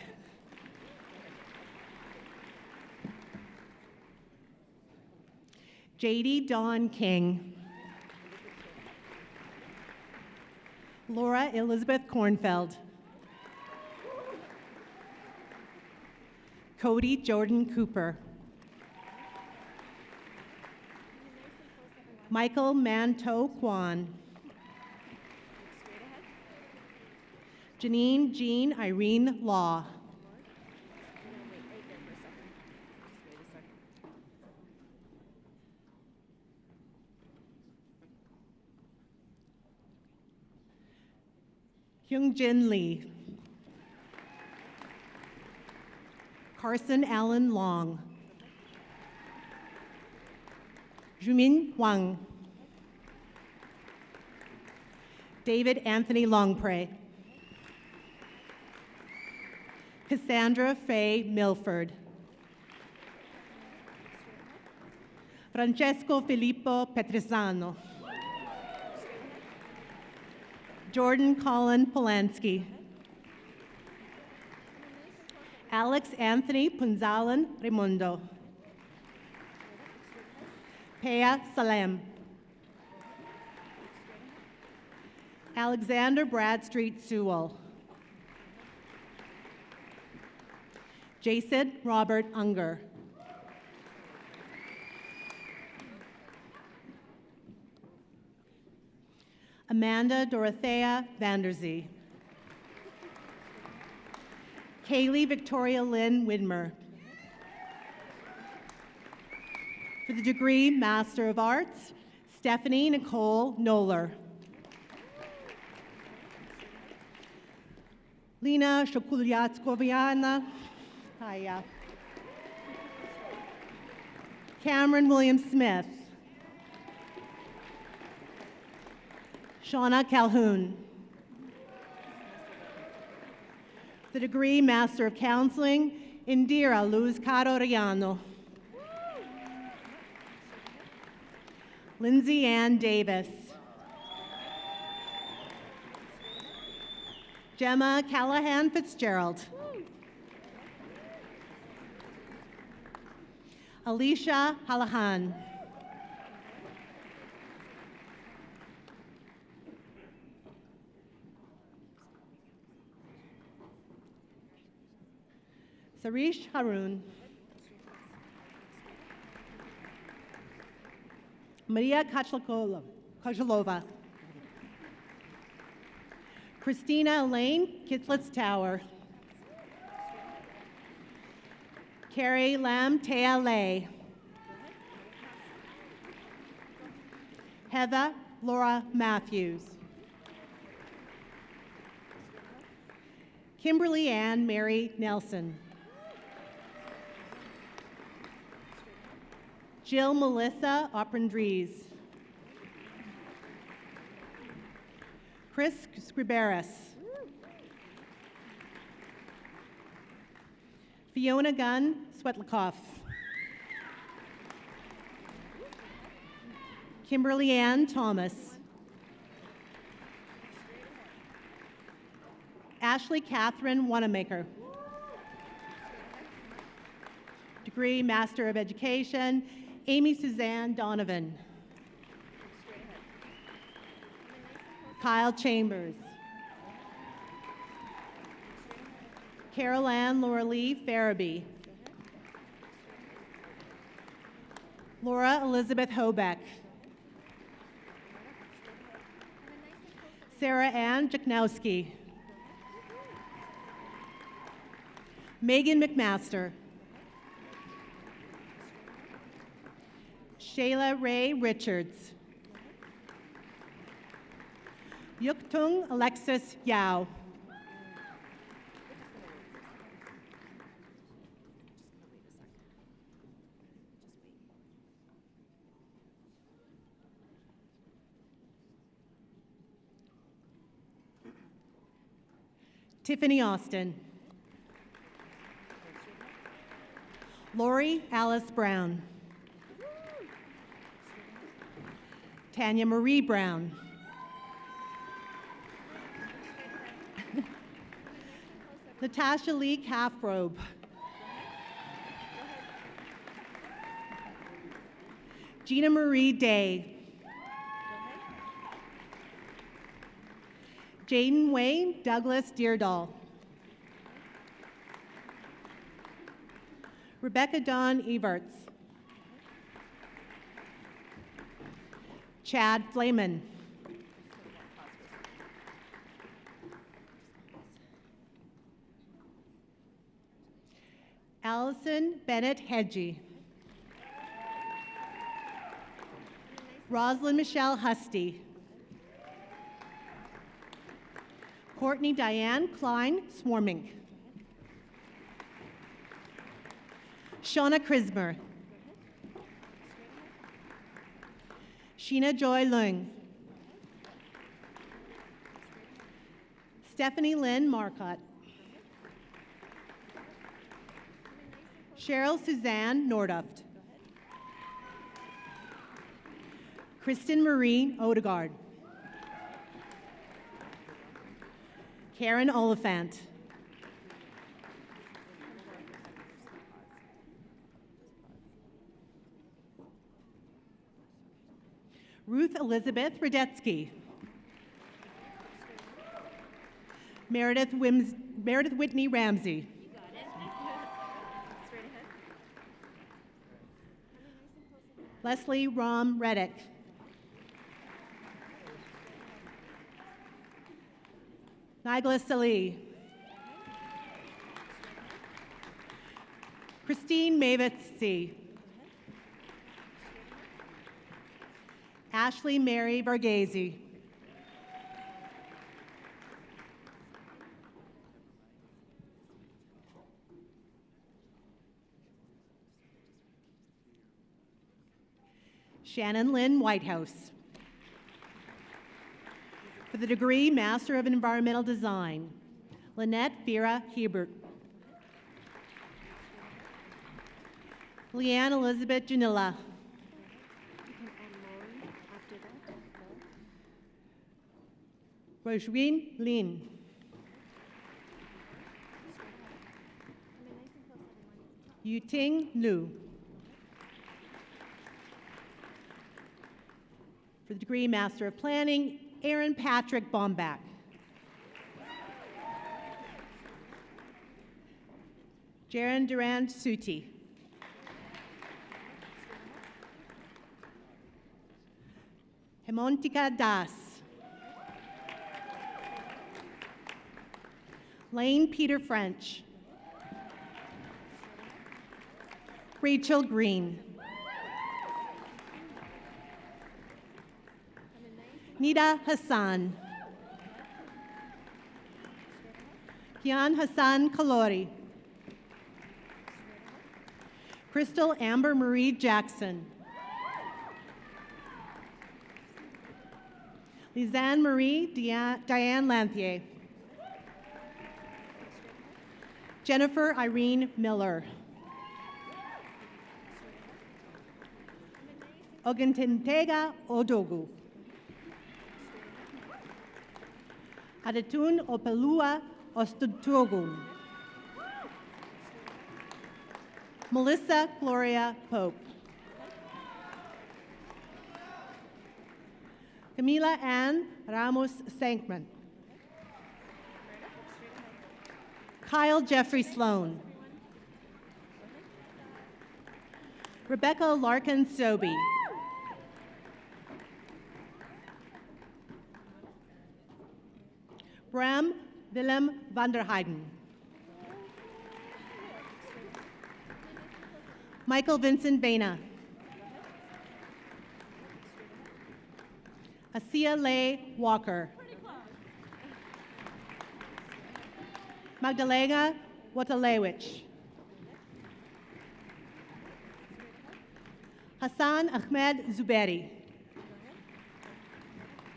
JD Dawn King. Laura Elizabeth Kornfeld. Cody Jordan Cooper. Michael Manto Kwan. Janine Jean Irene Law. Hyungjin Lee. Carson Allen Long. Jumin Wang. David Anthony Longpre. Cassandra Faye Milford. Francesco Filippo Petrisano. Jordan Colin Polanski. Alex Anthony Punzalan Raimundo. Pea Salem. Alexander Bradstreet Sewell. Jason Robert Unger. Amanda Dorothea Vanderzee. Kaylee Victoria Lynn Widmer. For the degree Master of Arts, Stephanie Nicole Noller. Lena Shokulyatskoviana. Hiya. Cameron William Smith. Shauna Calhoun. The degree Master of Counseling, Indira Luz Caro Riano. Lindsay Ann Davis. Gemma Callahan Fitzgerald. Alicia Halahan. Sarish Harun. Maria Kachalova. Christina Elaine Kitlitz Tower. Carrie Lam Tea Lay. Heather Laura Matthews. Kimberly Ann Mary Nelson. Jill Melissa Oprendries. Chris Scriberis. Fiona Gunn Swetlikoff. Kimberly Ann Thomas. Ashley Catherine Wanamaker. Degree Master of Education, Amy Suzanne Donovan. Kyle Chambers. Carol Ann Laura Lee Farabee. Laura Elizabeth Hobeck. Sarah Ann Jaknowski. Megan McMaster. Shayla Ray Richards. Yuktung Alexis Yao. Tiffany Austin. Lori Alice Brown. Tanya Marie Brown. Natasha Lee Calfrobe. Gina Marie Day. Jaden Wayne Douglas Deardahl. Rebecca Dawn Everts. Chad Flaman. Allison Bennett Hedgie. Rosalind Michelle Husty. Courtney Diane Klein Swarming. Shauna Krismer. Sheena Joy Lung. Stephanie Lynn Marcotte. Cheryl Suzanne Norduft. Kristen Marie Odegaard. Karen Oliphant. Ruth Elizabeth Radetsky. Meredith Whitney Ramsey. Leslie Rom Reddick. Nigla Salih. Christine Mavitz. Ashley Mary Varghese. Shannon Lynn Whitehouse. For the degree Master of Environmental Design, Lynette Vera Hebert. Leanne Elizabeth Janilla. Rojwin Lin. Yuting Liu. For the degree Master of Planning, Aaron Patrick Bombach. Jaren Durand Suti. Hemontika Das. Lane Peter French. Rachel Green. Nida Hassan. Kian Hassan Kalori. Crystal Amber Marie Jackson. Lizanne Marie Diane Lanthier. Jennifer Irene Miller. Ogententega Odogu. Adetun Opelua Ostutogun. Melissa Gloria Pope. Camila Ann Ramos Sankman. Kyle Jeffrey Sloan. Rebecca Larkin Sobey. Bram Willem van der Heijden. Michael Vincent Vena. Asia Leigh Walker. Magdalena Watalewicz. Hassan Ahmed Zuberi.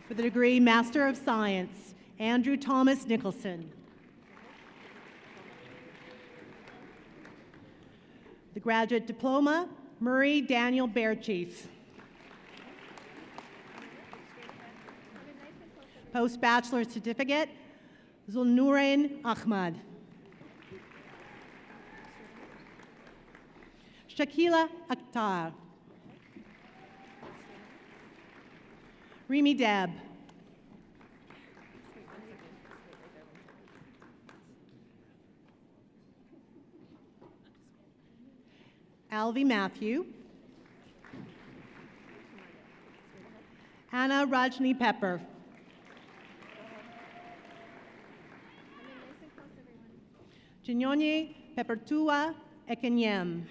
For the degree Master of Science, Andrew Thomas Nicholson. The graduate diploma, Murray Daniel Bearchief. Post-bachelor certificate, Zulnurain Ahmad. Shakila Akhtar. Remy Deb. Alvy Matthew. Anna Rajni Pepper. Chinyonye Peppertua Ekanyem.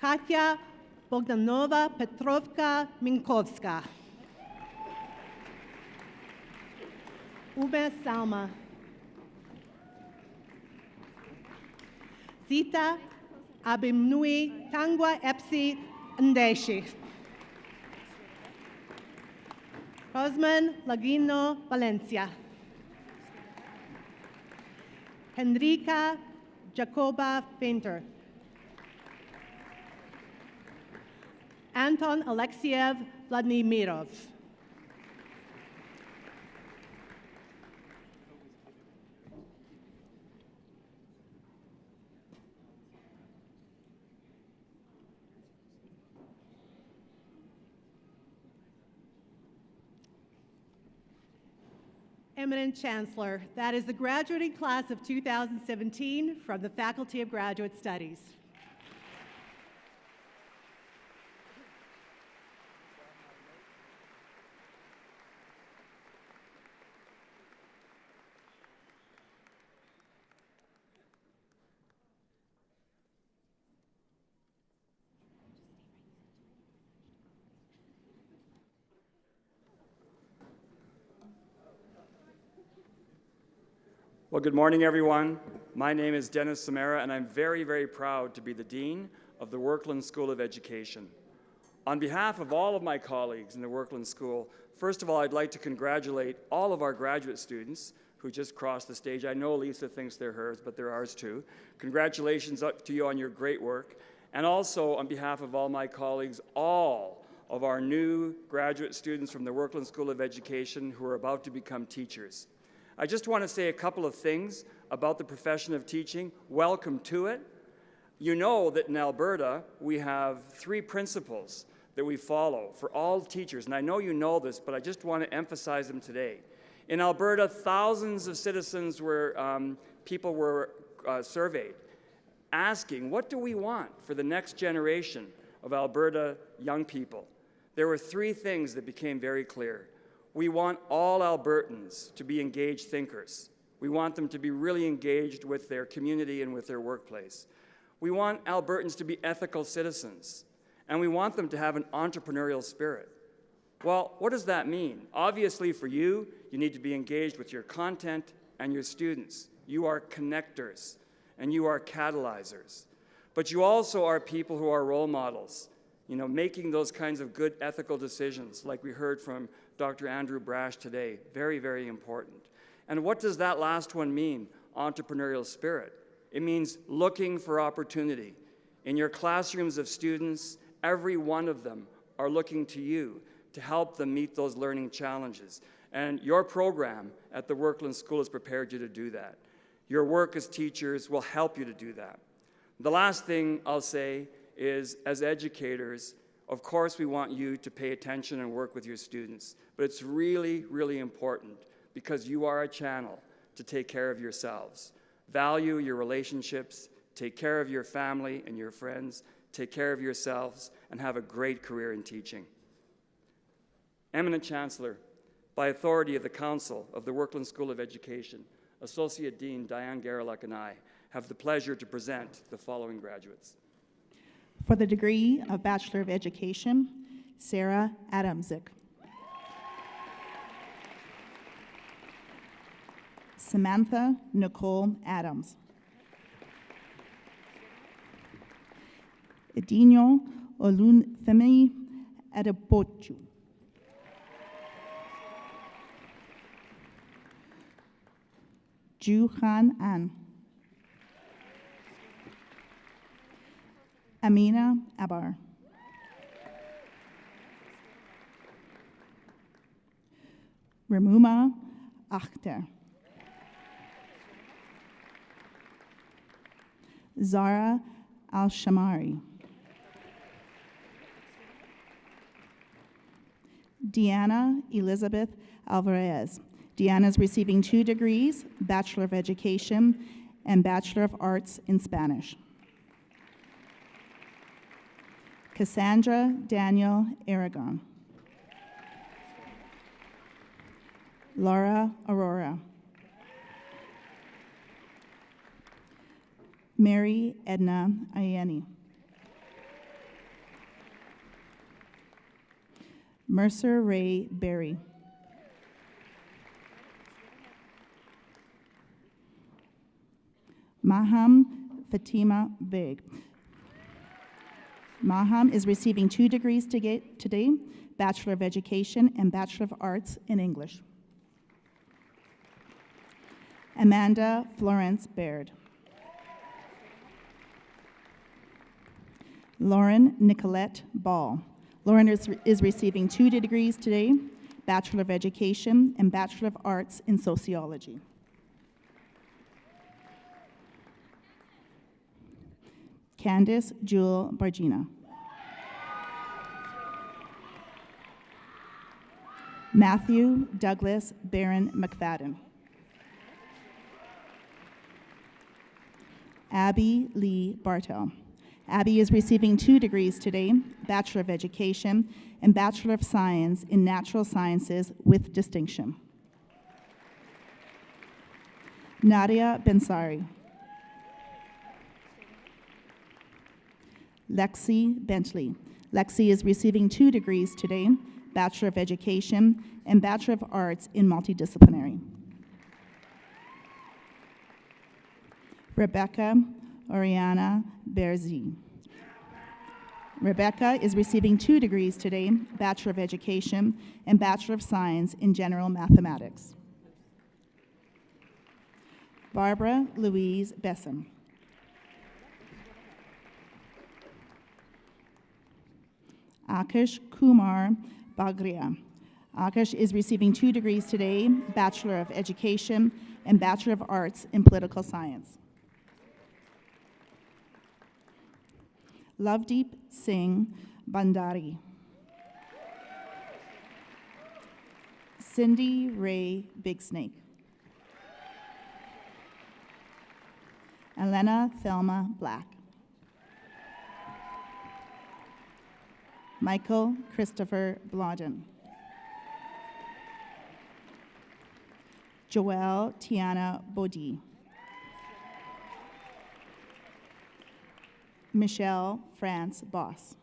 Katya Bogdanova Petrovka Minkovska. Ume Salma. Zita Abimnui Tangwa Epsi Ndeshi. Rosman Lagino Valencia. Henrika Jacoba Painter. Anton Alexiev Vladimirov. Eminent Chancellor, that is the graduating class of 2017 from the Faculty of Graduate Studies. Well, good morning, everyone. My name is Dennis Samara, and I'm very, very proud to be the Dean of the Workland School of Education. On behalf of all of my colleagues in the Workland School, first of all, I'd like to congratulate all of our graduate students who just crossed the stage. I know Lisa thinks they're hers, but they're ours too. Congratulations up to you on your great work. And also, on behalf of all my colleagues, all of our new graduate students from the Workland School of Education who are about to become teachers. I just want to say a couple of things about the profession of teaching. Welcome to it. You know that in Alberta, we have 3 principles that we follow for all teachers. And I know you know this, but I just want to emphasize them today. In Alberta, thousands of citizens people were surveyed, asking, what do we want for the next generation of Alberta young people? There were 3 things that became very clear. We want all Albertans to be engaged thinkers. We want them to be really engaged with their community and with their workplace. We want Albertans to be ethical citizens, and we want them to have an entrepreneurial spirit. Well, what does that mean? Obviously, for you, you need to be engaged with your content and your students. You are connectors, and you are catalyzers. But you also are people who are role models, making those kinds of good ethical decisions, like we heard from Dr. Andrew Brash today. Very, very important. And what does that last one mean? Entrepreneurial spirit. It means looking for opportunity. In your classrooms of students, every one of them are looking to you to help them meet those learning challenges. And your program at the Workland School has prepared you to do that. Your work as teachers will help you to do that. The last thing I'll say is, as educators, of course, we want you to pay attention and work with your students, but it's really, really important because you are a channel to take care of yourselves. Value your relationships, take care of your family and your friends, take care of yourselves, and have a great career in teaching. Eminent Chancellor, by authority of the Council of the Workland School of Education, Associate Dean Diane Garlick and I have the pleasure to present the following graduates. For the degree of Bachelor of Education, Sarah Adamczyk. Samantha Nicole Adams. Edinho Olunfemi Adepochu. Juhan An. Amina Abar. Ramuma Akhtar. Zara Al-Shamari. Deanna Elizabeth Alvarez. Deanna is receiving 2 degrees, Bachelor of Education and Bachelor of Arts in Spanish. Cassandra Daniel Aragon. Laura Aurora. Mary Edna Ayeni. Mercer Ray Berry. Maham Fatima Beg. Maham is receiving 2 degrees today, Bachelor of Education and Bachelor of Arts in English. Amanda Florence Baird. Lauren Nicolette Ball. Lauren is receiving 2 degrees today, Bachelor of Education and Bachelor of Arts in Sociology. Candice Jewel Bargina. Matthew Douglas Barron McFadden. Abby Lee Bartel. Abby is receiving 2 degrees today, Bachelor of Education and Bachelor of Science in Natural Sciences with distinction. Nadia Bensari. Lexi Bentley. Lexi is receiving 2 degrees today, Bachelor of Education and Bachelor of Arts in Multidisciplinary. Rebecca Oriana Berzi. Rebecca is receiving 2 degrees today, Bachelor of Education and Bachelor of Science in General Mathematics. Barbara Louise Bessem. Akash Kumar Bagria. Akash is receiving 2 degrees today, Bachelor of Education and Bachelor of Arts in Political Science. Lovedeep Singh Bandari. Cindy Ray Big Snake. Elena Thelma Black. Michael Christopher Blodden. Joelle Tiana Bodie. Michelle France Boss.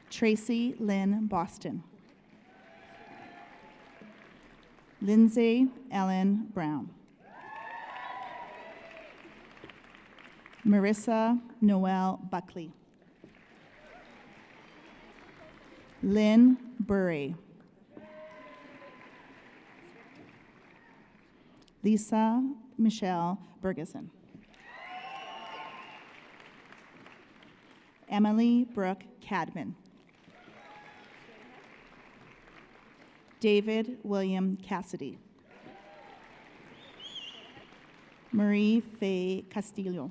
Tracy Lynn Boston. Lindsay Ellen Brown. Marissa Noel Buckley. Lynn Burry. Lisa Michelle Bergeson. Emily Brooke Cadman. David William Cassidy. Marie Faye Castillo.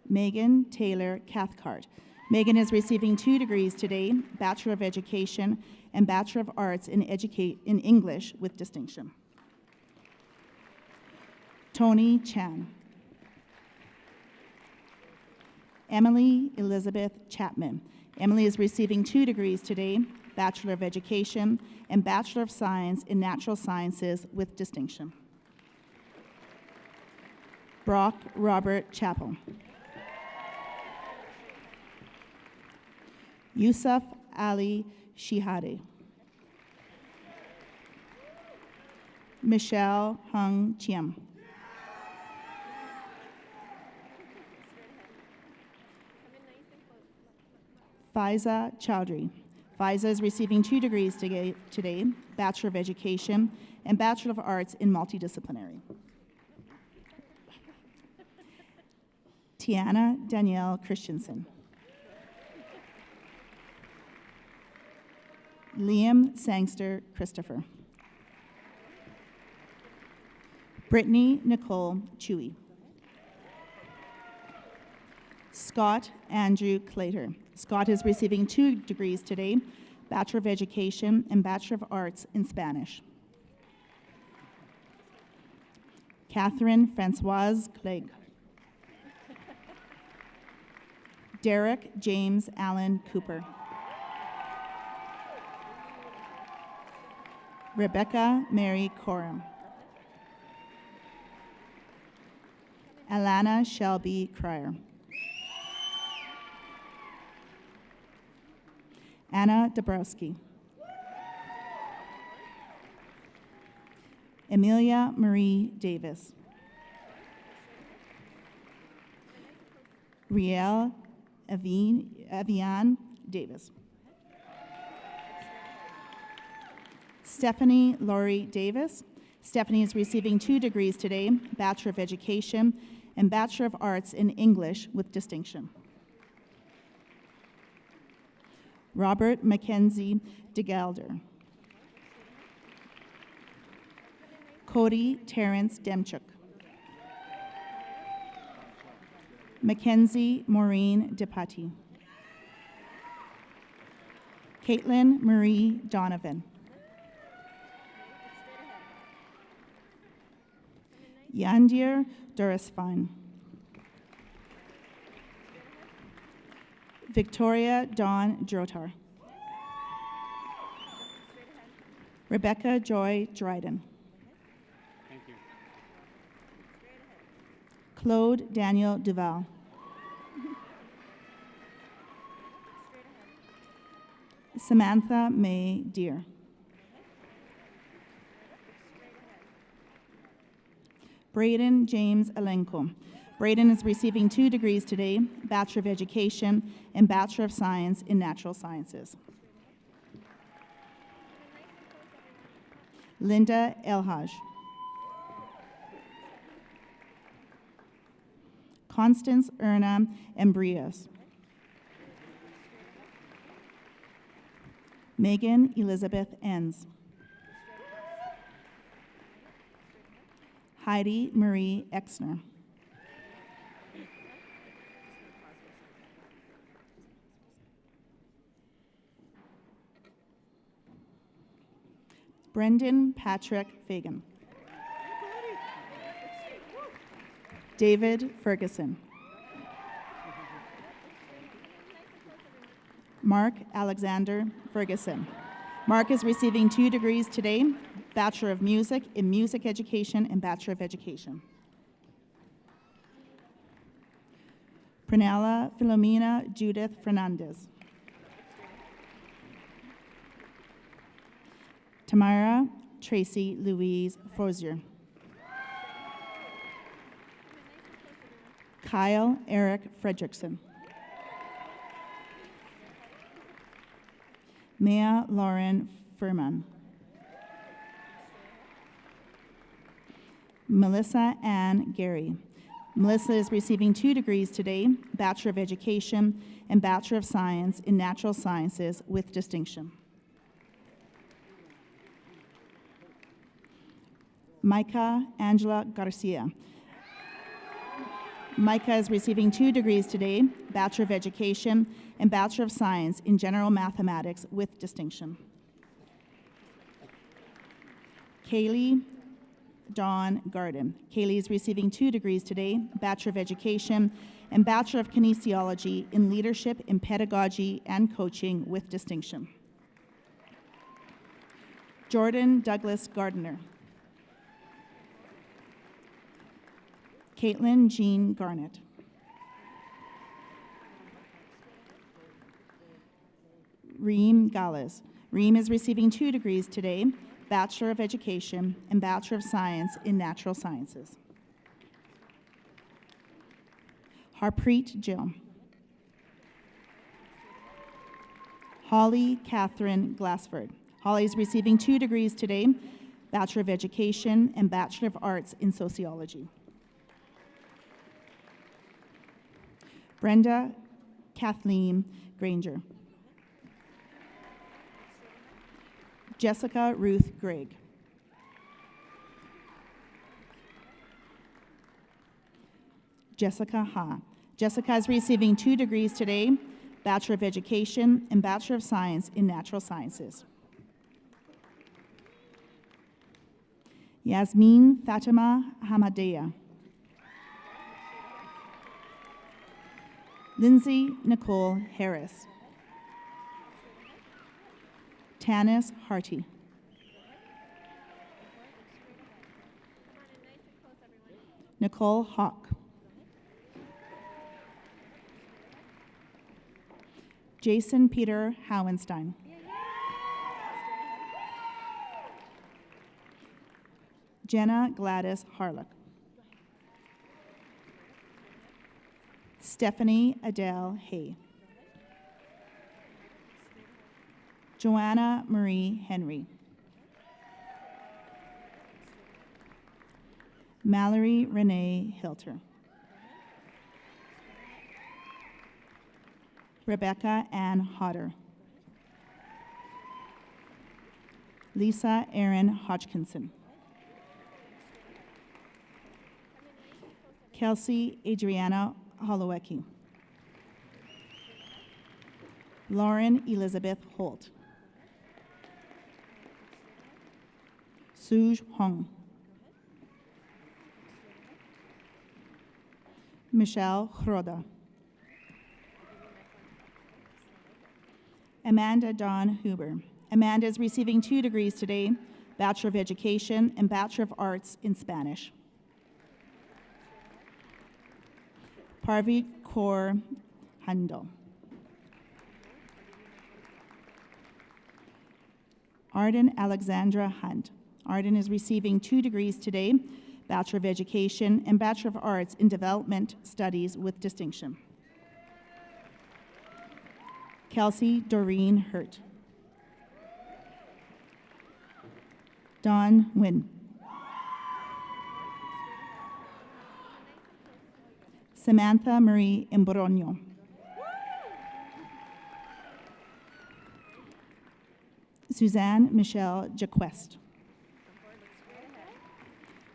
Megan Taylor Cathcart. Megan is receiving 2 degrees today, Bachelor of Education and Bachelor of Arts in English with distinction. Tony Chan. Emily Elizabeth Chapman. Emily is receiving 2 degrees today, Bachelor of Education and Bachelor of Science in Natural Sciences with distinction. Brock Robert Chappell. Yusuf Ali Shihade. Michelle Hung Chiem. Faiza Chowdhury. Faiza is receiving 2 degrees today, Bachelor of Education and Bachelor of Arts in Multidisciplinary. Tiana Danielle Christensen. Liam Sangster Christopher. Brittany Nicole Chewy. Scott Andrew Clater. Scott is receiving 2 degrees today, Bachelor of Education and Bachelor of Arts in Spanish. Catherine Francoise Clegg. Derek James Allen Cooper. Rebecca Mary Coram. Alana Shelby Cryer. Anna Dabrowski. Amelia Marie Davis. Riel Avian Davis. Stephanie Laurie Davis. Stephanie is receiving 2 degrees today, Bachelor of Education and Bachelor of Arts in English with distinction. Robert Mackenzie DeGalder. Cody Terrence Demchuk. Mackenzie Maureen DePatti. Caitlin Marie Donovan. Yandir Durisfine. Victoria Dawn Drotar. Rebecca Joy Dryden. Claude Daniel Duval. Samantha May Deer. Braden James Alenko. Braden is receiving 2 degrees today, Bachelor of Education and Bachelor of Science in Natural Sciences. Linda Elhaj. Constance Erna Embrios. Megan Elizabeth Enns. Heidi Marie Exner. Brendan Patrick Fagan. David Ferguson. Mark Alexander Ferguson. Mark is receiving 2 degrees today, Bachelor of Music in Music Education and Bachelor of Education. Prunella Philomena Judith Fernandez. Tamara Tracy Louise Forzier. Kyle Eric Fredrickson. Maya Lauren Furman. Melissa Ann Gary. Melissa is receiving 2 degrees today, Bachelor of Education and Bachelor of Science in Natural Sciences with distinction. Micah Angela Garcia. Micah is receiving 2 degrees today, Bachelor of Education and Bachelor of Science in General Mathematics with distinction. Kaylee Dawn Garden. Kaylee is receiving 2 degrees today, Bachelor of Education and Bachelor of Kinesiology in Leadership in Pedagogy and Coaching with distinction. Jordan Douglas Gardner. Caitlin Jean Garnett. Reem Gallas. Reem is receiving 2 degrees today, Bachelor of Education and Bachelor of Science in Natural Sciences. Harpreet Jill. Holly Catherine Glassford. Holly is receiving 2 degrees today, Bachelor of Education and Bachelor of Arts in Sociology. Brenda Kathleen Granger. Jessica Ruth Gregg. Jessica Ha. Jessica is receiving 2 degrees today, Bachelor of Education and Bachelor of Science in Natural Sciences. Yasmin Fatima Hamadeya. Lindsay Nicole Harris. Tanis Harty. Nicole Hawk. Jason Peter Howenstein. Jenna Gladys Harlock. Stephanie Adele Hay. Joanna Marie Henry. Mallory Renee Hilter. Rebecca Ann Hodder. Lisa Erin Hodgkinson. Kelsey Adriana Holowecki. Lauren Elizabeth Holt. Suj Hong. Michelle Hroda. Amanda Dawn Huber. Amanda is receiving 2 degrees today, Bachelor of Education and Bachelor of Arts in Spanish. Parvi Kaur Handel. Arden Alexandra Hunt. Arden is receiving 2 degrees today, Bachelor of Education and Bachelor of Arts in Development Studies with distinction. Kelsey Doreen Hurt. Dawn Nguyen. Samantha Marie Imbroño. Suzanne Michelle Jaquest.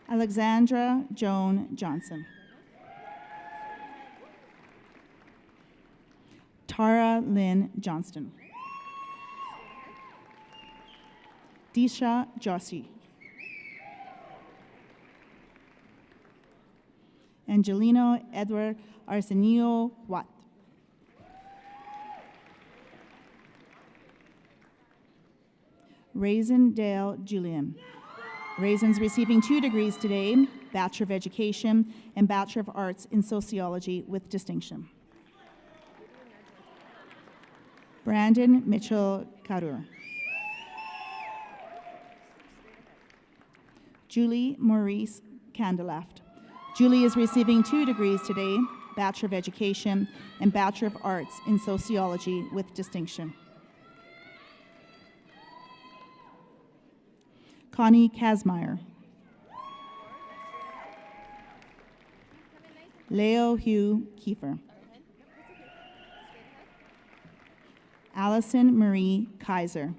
Alexandra Joan Johnson. Tara Lynn Johnston. Disha Jossi. Angelino Edward Arsenio Watt. Rayden Dale Julian. Rayden's receiving 2 degrees today, Bachelor of Education and Bachelor of Arts in Sociology with distinction. Brandon Mitchell Karur. Julie Maurice Candelaft. Julie is receiving 2 degrees today, Bachelor of Education and Bachelor of Arts in Sociology with distinction. Connie Kasmeyer. Leo Hugh Kiefer. Allison Marie Kaiser.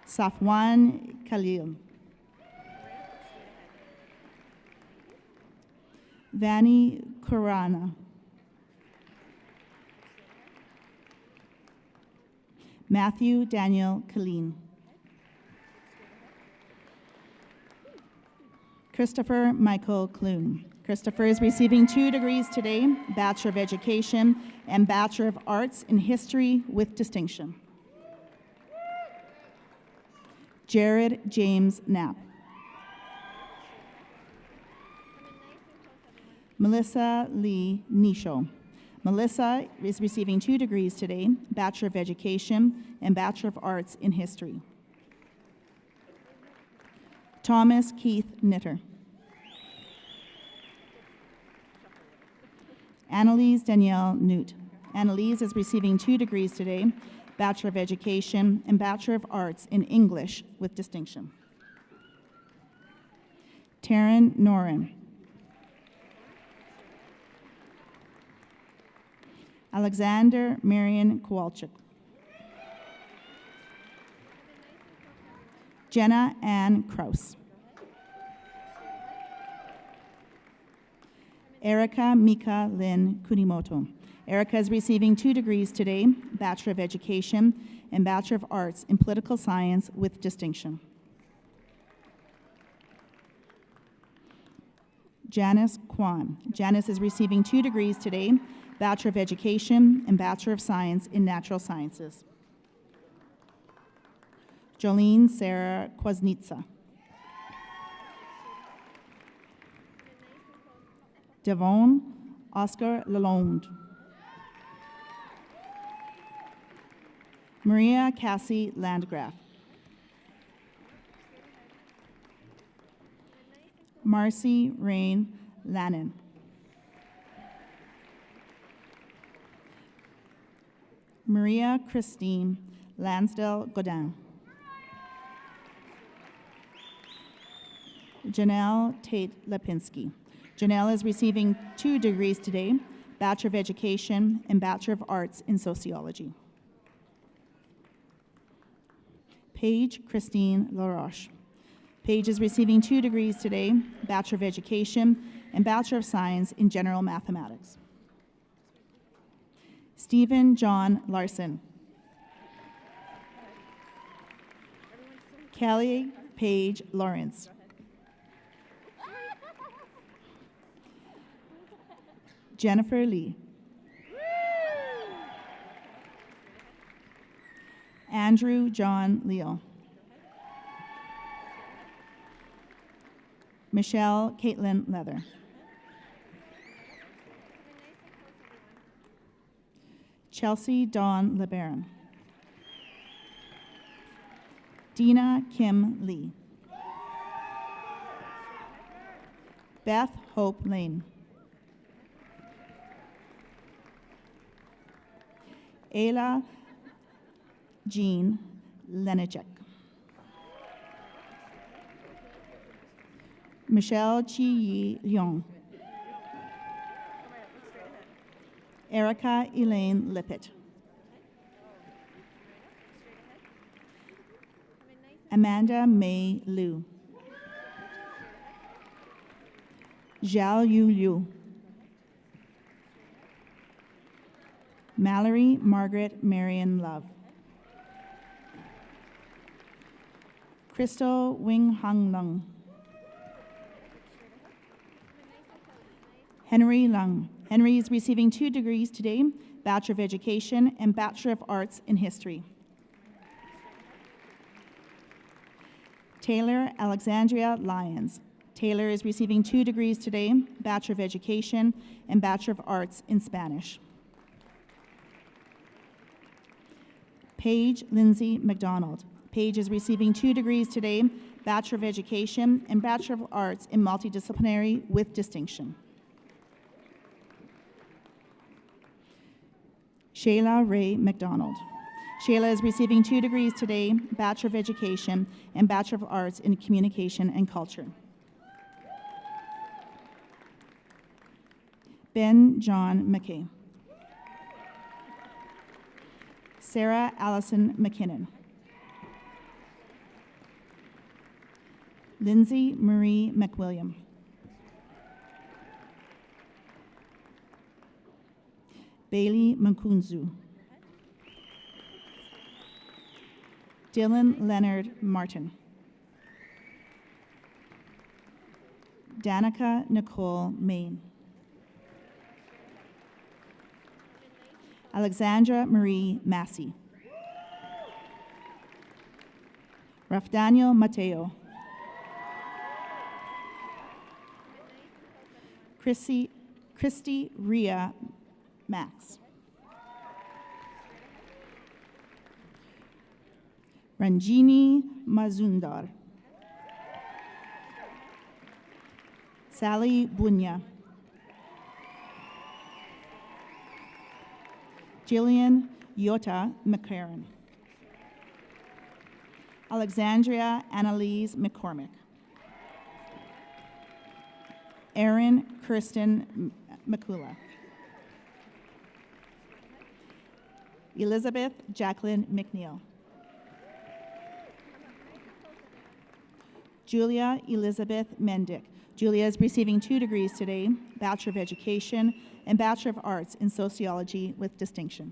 Safwan Khalil. Vani Kurana. Matthew Daniel Killeen. Christopher Michael Clune. Christopher is receiving 2 degrees today, Bachelor of Education and Bachelor of Arts in History with distinction. Jared James Knapp. Melissa Lee Nisho. Melissa is receiving 2 degrees today, Bachelor of Education and Bachelor of Arts in History. Thomas Keith Knitter. Annalise Danielle Newt. Annalise is receiving 2 degrees today, Bachelor of Education and Bachelor of Arts in English with distinction. Taryn Noren. Alexander Marion Kowalczyk. Jenna Ann Kraus. Erica Mika Lynn Kunimoto. Erica is receiving 2 degrees today, Bachelor of Education and Bachelor of Arts in Political Science with distinction. Janice Kwan. Janice is receiving 2 degrees today, Bachelor of Education and Bachelor of Science in Natural Sciences. Jolene Sarah Kwasnitsa. Devon Oscar Lalonde. Maria Cassie Landgraf. Marcy Rain Lannon. Maria Christine Lansdale Godin. Janelle Tate Lipinski. Janelle is receiving 2 degrees today, Bachelor of Education and Bachelor of Arts in Sociology. Paige Christine LaRoche. Paige is receiving 2 degrees today, Bachelor of Education and Bachelor of Science in General Mathematics. Stephen John Larson. Kelly Paige Lawrence. Jennifer Lee. Andrew John Leal. Michelle Caitlin Leather. Chelsea Dawn LeBaron. Dina Kim Lee. Beth Hope Lane. Ayla Jean Lenacek. Michelle Chi Yi Leong. Erica Elaine Lippett. Amanda May Liu. Zhao Yu Liu. Mallory Margaret Marion Love. Crystal Wing Hang Lung. Henry Lung. Henry is receiving 2 degrees today, Bachelor of Education and Bachelor of Arts in History. Taylor Alexandria Lyons. Taylor is receiving 2 degrees today, Bachelor of Education and Bachelor of Arts in Spanish. Paige Lindsay McDonald. Paige is receiving 2 degrees today, Bachelor of Education and Bachelor of Arts in Multidisciplinary with distinction. Shayla Ray McDonald. Shayla is receiving 2 degrees today, Bachelor of Education and Bachelor of Arts in Communication and Culture. Ben John McKay. Sarah Allison McKinnon. Lindsay Marie McWilliam. Bailey Mankunzu. Dylan Leonard Martin. Danica Nicole Main. Alexandra Marie Massey. Rafdaniel Mateo. Christy Ria Max. Ranjini Mazumdar. Sally Bunya. Jillian Yota McCarran. Alexandria Annalise McCormick. Erin Kirsten McCula. Elizabeth Jacqueline McNeil. Julia Elizabeth Mendick. Julia is receiving 2 degrees today, Bachelor of Education and Bachelor of Arts in Sociology with distinction.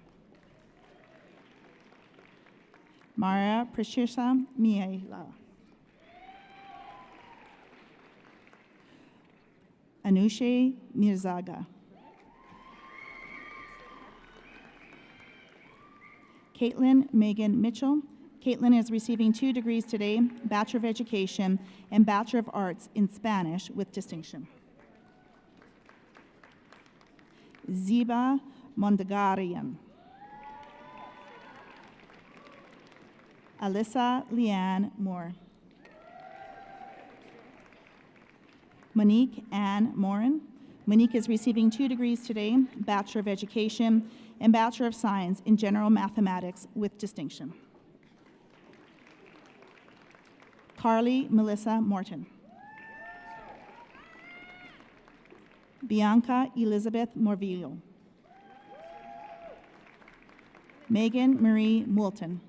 Mara Prashirsa Miela. Anushe Mirzaga. Caitlin Megan Mitchell. Caitlin is receiving 2 degrees today, Bachelor of Education and Bachelor of Arts in Spanish with distinction. Ziba Mondegarian. Alyssa Leanne Moore. Monique Ann Morin. Monique is receiving 2 degrees today, Bachelor of Education and Bachelor of Science in General Mathematics with distinction. Carly Melissa Morton. Bianca Elizabeth Morvillo. Megan Marie Moulton.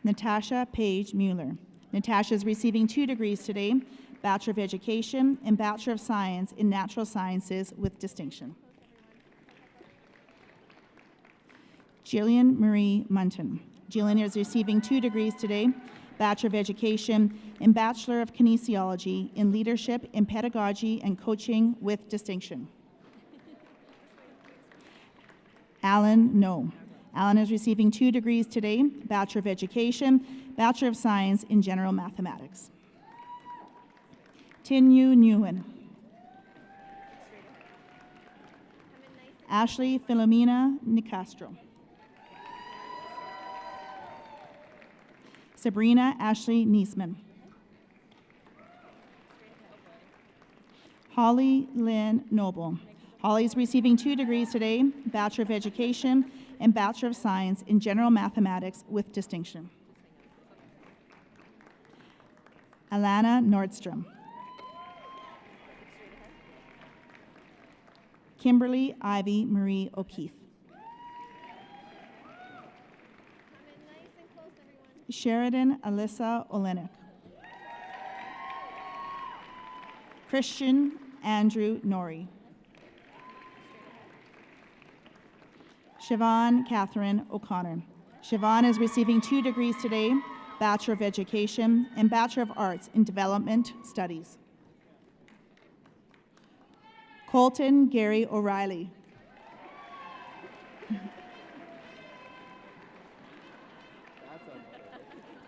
Natasha Paige Mueller. Natasha is receiving 2 degrees today, Bachelor of Education and Bachelor of Science in Natural Sciences with distinction. Jillian Marie Munton. Jillian is receiving 2 degrees today, Bachelor of Education and Bachelor of Kinesiology in Leadership in Pedagogy and Coaching with distinction. Alan No. Alan is receiving 2 degrees today, Bachelor of Education, Bachelor of Science in General Mathematics. Tinyu Nguyen. Ashley Philomena Nicastro. Sabrina Ashley Niesman. Holly Lynn Noble. Holly is receiving 2 degrees today, Bachelor of Education and Bachelor of Science in General Mathematics with distinction. Alana Nordstrom. Kimberly Ivy Marie O'Keefe. Sheridan Alyssa Olenek. Christian Andrew Norrie. Siobhan Catherine O'Connor. Siobhan is receiving 2 degrees today, Bachelor of Education and Bachelor of Arts in Development Studies. Colton Gary O'Reilly.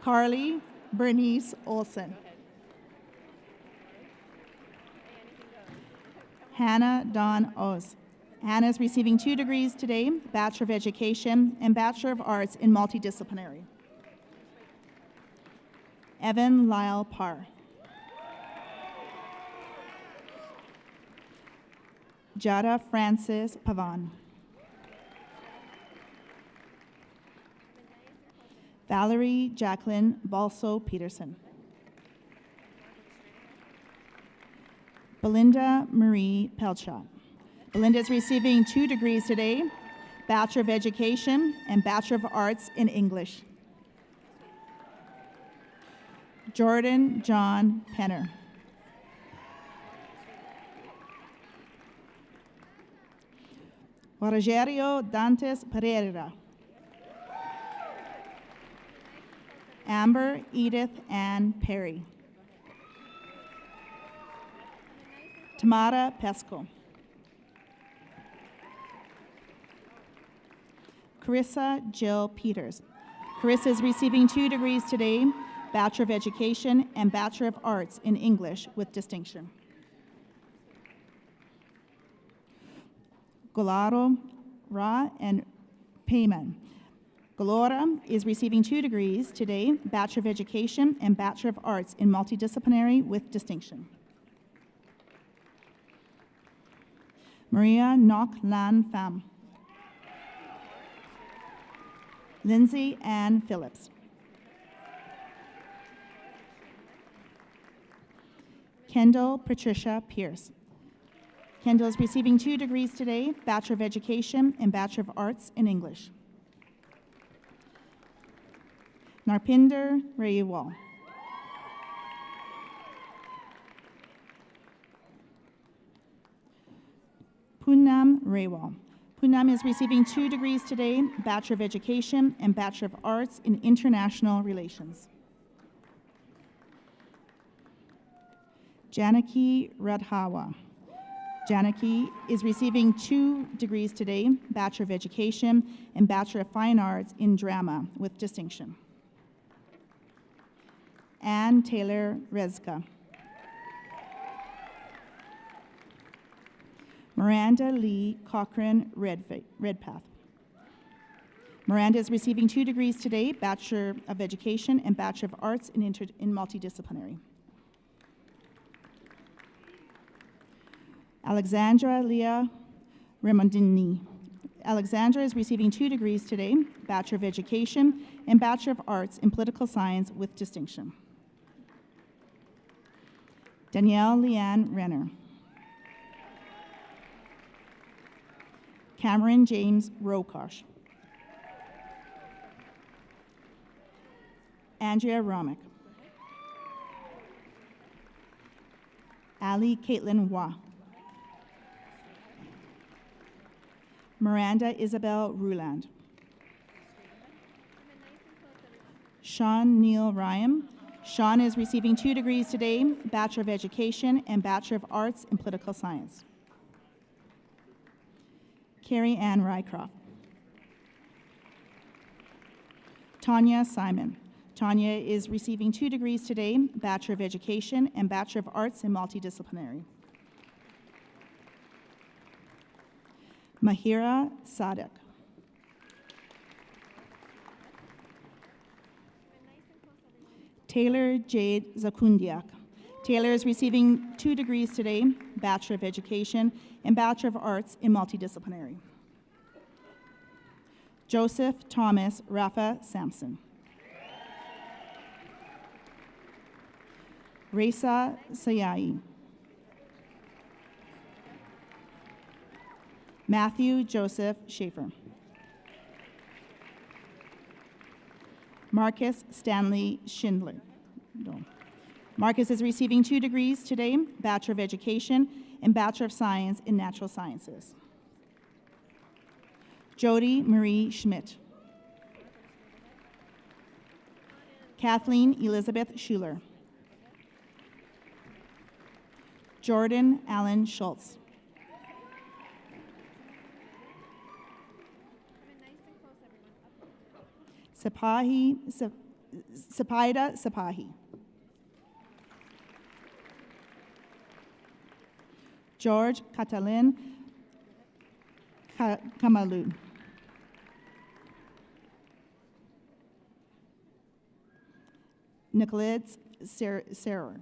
Carly Bernice Olson. Hannah Dawn Oz. Hannah is receiving 2 degrees today, Bachelor of Education and Bachelor of Arts in Multidisciplinary. Evan Lyle Parr. Jada Francis Pavan. Valerie Jacqueline Balso Peterson. Belinda Marie Pelchat. Belinda is receiving 2 degrees today, Bachelor of Education and Bachelor of Arts in English. Jordan John Penner. Rogerio Dantes Pereira. Amber Edith Ann Perry. Tamara Pesco. Carissa Jill Peters. Carissa is receiving 2 degrees today, Bachelor of Education and Bachelor of Arts in English with distinction. Golaro Ra and Payman. Galora is receiving 2 degrees today, Bachelor of Education and Bachelor of Arts in Multidisciplinary with distinction. Maria Nok Lan Pham. Lindsay Ann Phillips. Kendall Patricia Pierce. Kendall is receiving 2 degrees today, Bachelor of Education and Bachelor of Arts in English. Narpinder Rayewal. Poonam Raywal. Poonam is receiving 2 degrees today, Bachelor of Education and Bachelor of Arts in International Relations. Janaki Radhawa. Janaki is receiving 2 degrees today, Bachelor of Education and Bachelor of Fine Arts in Drama with distinction. Ann Taylor Rezka. Miranda Lee Cochran Redpath. Miranda is receiving 2 degrees today, Bachelor of Education and Bachelor of Arts in Multidisciplinary. Alexandra Leah Remondini. Alexandra is receiving 2 degrees today, Bachelor of Education and Bachelor of Arts in Political Science with distinction. Danielle Leanne Renner. Cameron James Rokosh. Andrea Romick. Ali Caitlin Wah. Miranda Isabel Ruland. Sean Neil Ryan. Sean is receiving 2 degrees today, Bachelor of Education and Bachelor of Arts in Political Science. Carrie Ann Rycroft. Tanya Simon. Tanya is receiving 2 degrees today, Bachelor of Education and Bachelor of Arts in Multidisciplinary. Mahira Sadek. Taylor Jade Zakundiak. Taylor is receiving 2 degrees today, Bachelor of Education and Bachelor of Arts in Multidisciplinary. Joseph Thomas Rafa Sampson. Reza Sayai. Matthew Joseph Schaefer. Marcus Stanley Schindler. No. Marcus is receiving 2 degrees today, Bachelor of Education and Bachelor of Science in Natural Sciences. Jody Marie Schmidt. Kathleen Elizabeth Schuler. Jordan Allen Schultz. Sapaida Sapahi. George Catalin Kamalu. Nicolette Serrer.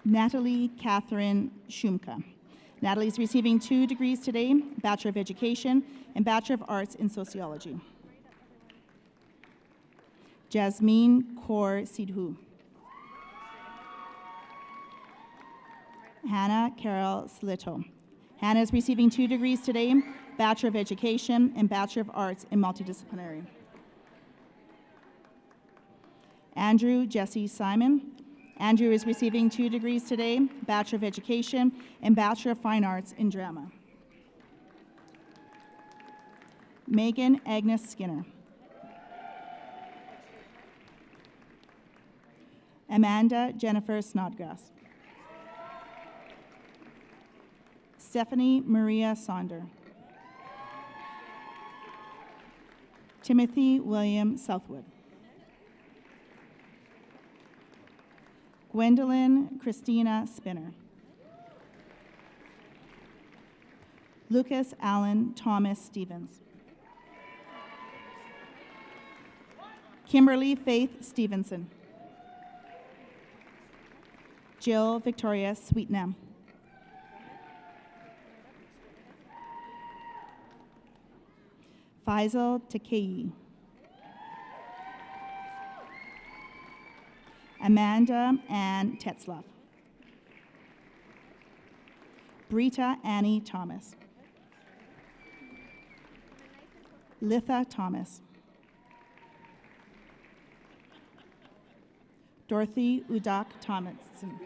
Natalie Catherine Shumka. Natalie is receiving 2 degrees today, Bachelor of Education and Bachelor of Arts in Sociology. Jasmine Kaur Sidhu. Hannah Carol Slito. Hannah is receiving 2 degrees today, Bachelor of Education and Bachelor of Arts in Multidisciplinary. Andrew Jesse Simon. Andrew is receiving 2 degrees today, Bachelor of Education and Bachelor of Fine Arts in Drama. Megan Agnes Skinner. Amanda Jennifer Snodgrass. Stephanie Maria Sonder. Timothy William Southwood. Gwendolyn Christina Spinner. Lucas Allen Thomas Stevens. Kimberly Faith Stevenson. Jill Victoria Sweetnam. Faisal Takei. Amanda Ann Tetzlaff. Brita Annie Thomas. Litha Thomas. Dorothy Udak Thomason.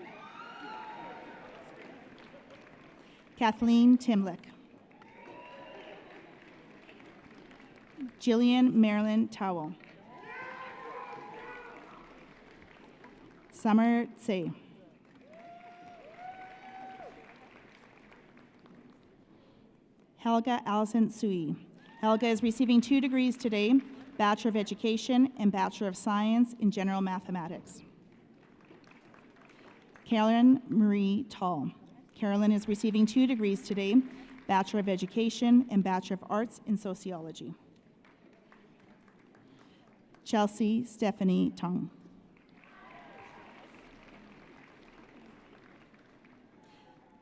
Kathleen Timlick. Jillian Marilyn Towell. Summer Tse. Helga Allison Sui. Helga is receiving 2 degrees today, Bachelor of Education and Bachelor of Science in General Mathematics. Karen Marie Tall. Carolyn is receiving 2 degrees today, Bachelor of Education and Bachelor of Arts in Sociology. Chelsea Stephanie Tung.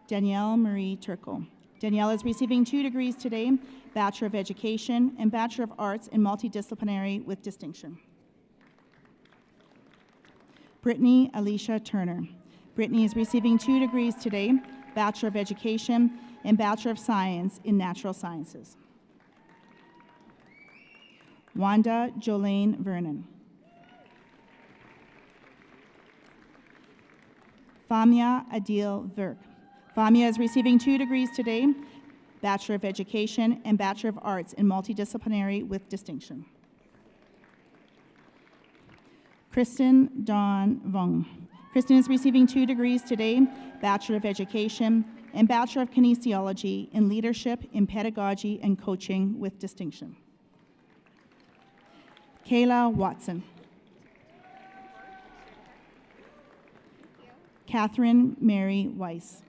Danielle Marie Turco. Danielle is receiving 2 degrees today, Bachelor of Education and Bachelor of Arts in Multidisciplinary with distinction. Brittany Alicia Turner. Brittany is receiving 2 degrees today, Bachelor of Education and Bachelor of Science in Natural Sciences. Wanda Jolene Vernon. Famia Adil Virk. Famia is receiving 2 degrees today, Bachelor of Education and Bachelor of Arts in Multidisciplinary with distinction. Kristen Dawn Vong. Kristen is receiving 2 degrees today, Bachelor of Education and Bachelor of Kinesiology in Leadership in Pedagogy and Coaching with distinction. Kayla Watson. Catherine Mary Weiss.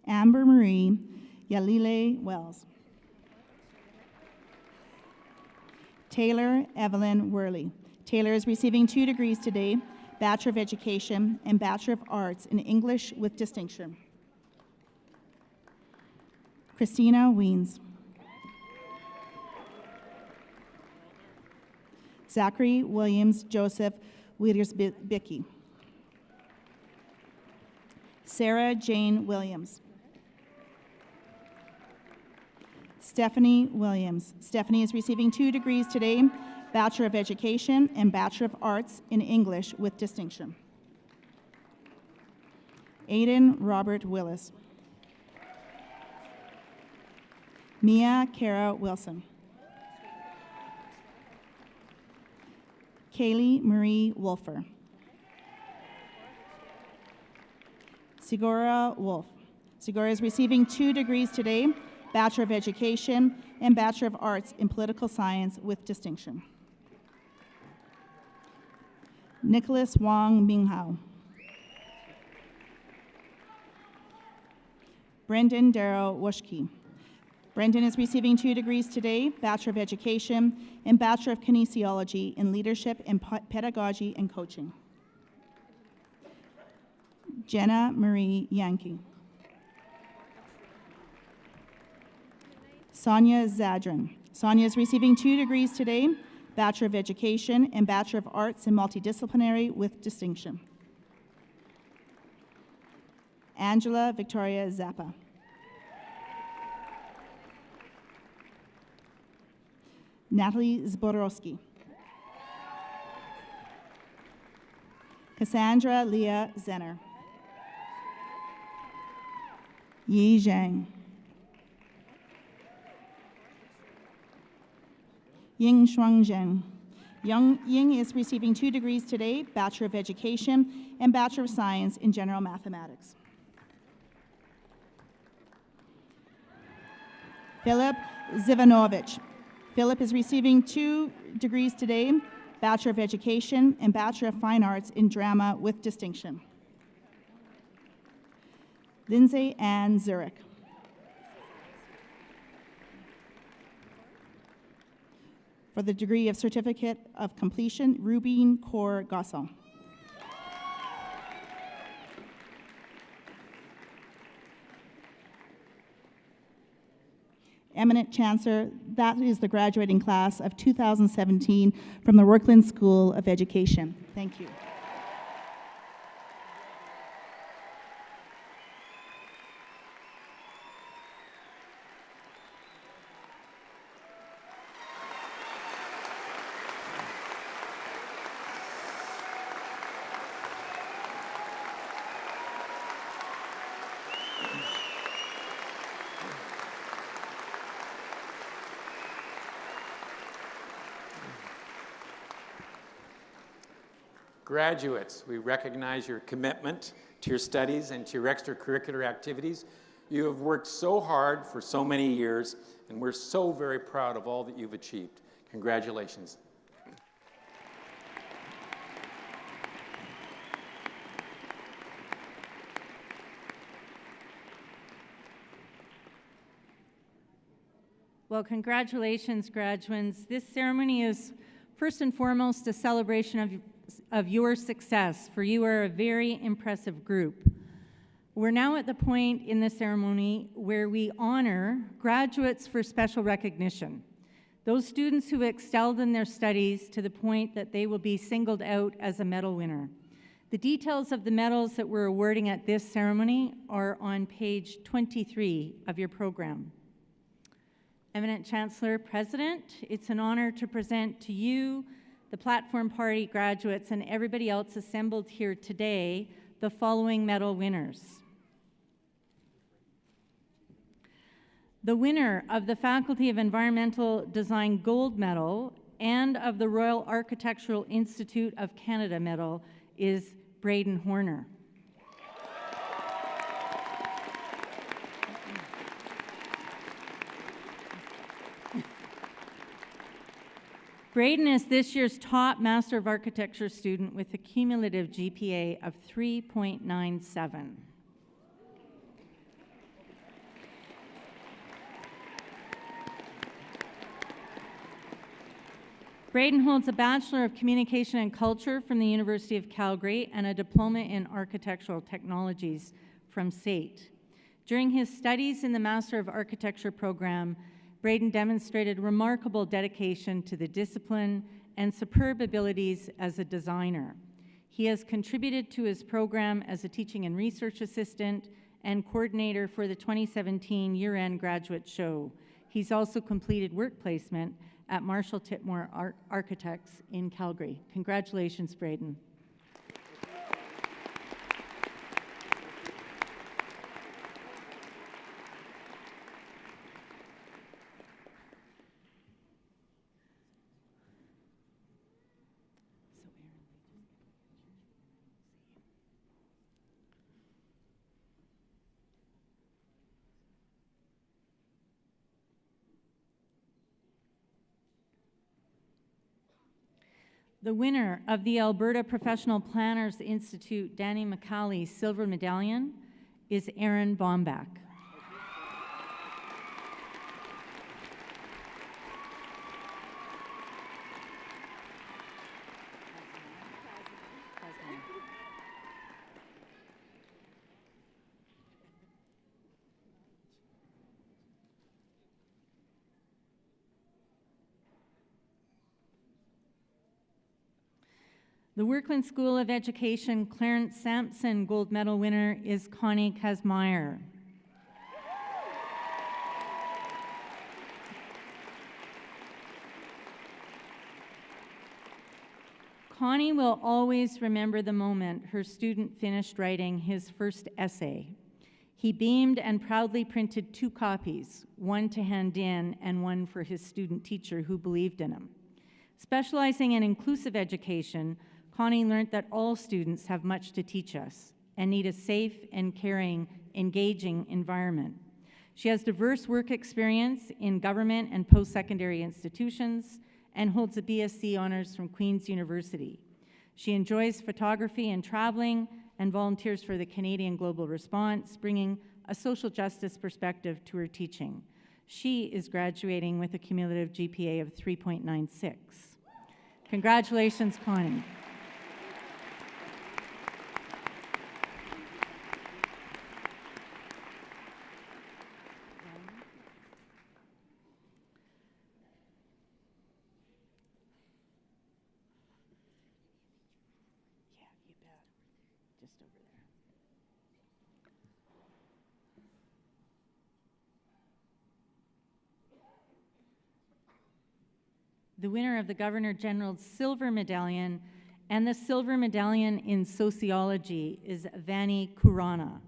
Amber Marie Yalile Wells. Taylor Evelyn Worley. Taylor is receiving 2 degrees today, Bachelor of Education and Bachelor of Arts in English with distinction. Christina Weens. Zachary Williams Joseph Wiedersbicky. Sarah Jane Williams. Stephanie Williams. Stephanie is receiving 2 degrees today, Bachelor of Education and Bachelor of Arts in English with distinction. Aiden Robert Willis. Mia Kara Wilson. Kaylee Marie Wolfer. Sigora Wolf. Sigora is receiving 2 degrees today, Bachelor of Education and Bachelor of Arts in Political Science with distinction. Nicholas Wong Minghao. Brendan Darrow Wushke. Brendan is receiving 2 degrees today, Bachelor of Education and Bachelor of Kinesiology in Leadership and Pedagogy and Coaching. Jenna Marie Yankee. Sonia Zadran. Sonia is receiving 2 degrees today, Bachelor of Education and Bachelor of Arts in Multidisciplinary with distinction. Angela Victoria Zappa. Natalie Zborowski. Cassandra Leah Zenner. Yi Zhang. Ying Shuang Zheng. Ying is receiving 2 degrees today, Bachelor of Education and Bachelor of Science in General Mathematics. Philip Zivanovich. Philip is receiving 2 degrees today, Bachelor of Education and Bachelor of Fine Arts in Drama with distinction. Lindsay Ann Zurich. For the degree of Certificate of Completion, Rubin Kaur Gasson. Eminent Chancellor, that is the graduating class of 2017 from the Workland School of Education. Thank you. Graduates, we recognize your commitment to your studies and to your extracurricular activities. You have worked so hard for so many years, and we're so very proud of all that you've achieved. Congratulations. Well, congratulations, graduates. This ceremony is first and foremost a celebration of your success, for you are a very impressive group. We're now at the point in the ceremony where we honor graduates for special recognition. Those students who excelled in their studies to the point that they will be singled out as a medal winner. The details of the medals that we're awarding at this ceremony are on page 23 of your program. Eminent Chancellor, President, it's an honor to present to you, the Platform Party graduates, and everybody else assembled here today, the following medal winners. The winner of the Faculty of Environmental Design Gold Medal and of the Royal Architectural Institute of Canada Medal is Braden Horner. Braden is this year's top Master of Architecture student with a cumulative GPA of 3.97. Braden holds a Bachelor of Communication and Culture from the University of Calgary and a Diploma in Architectural Technologies from SAIT. During his studies in the Master of Architecture program, Braden demonstrated remarkable dedication to the discipline and superb abilities as a designer. He has contributed to his program as a teaching and research assistant and coordinator for the 2017 year-end graduate show. He's also completed work placement at Marshall Titmore Architects in Calgary. Congratulations, Braden. The winner of the Alberta Professional Planners Institute Danny McCauley Silver Medallion is Erin Bombach. The Workland School of Education Clarence Sampson Gold Medal winner is Connie Kazmaier. Connie will always remember the moment her student finished writing his first essay. He beamed and proudly printed 2 copies, one to hand in and one for his student teacher who believed in him. Specializing in inclusive education, Connie learned that all students have much to teach us and need a safe and caring, engaging environment. She has diverse work experience in government and post-secondary institutions and holds a BSc honors from Queen's University. She enjoys photography and traveling and volunteers for the Canadian Global Response, bringing a social justice perspective to her teaching. She is graduating with a cumulative GPA of 3.96. Congratulations, Connie. The winner of the Governor General's Silver Medallion and the Silver Medallion in Sociology is Vani Kurana.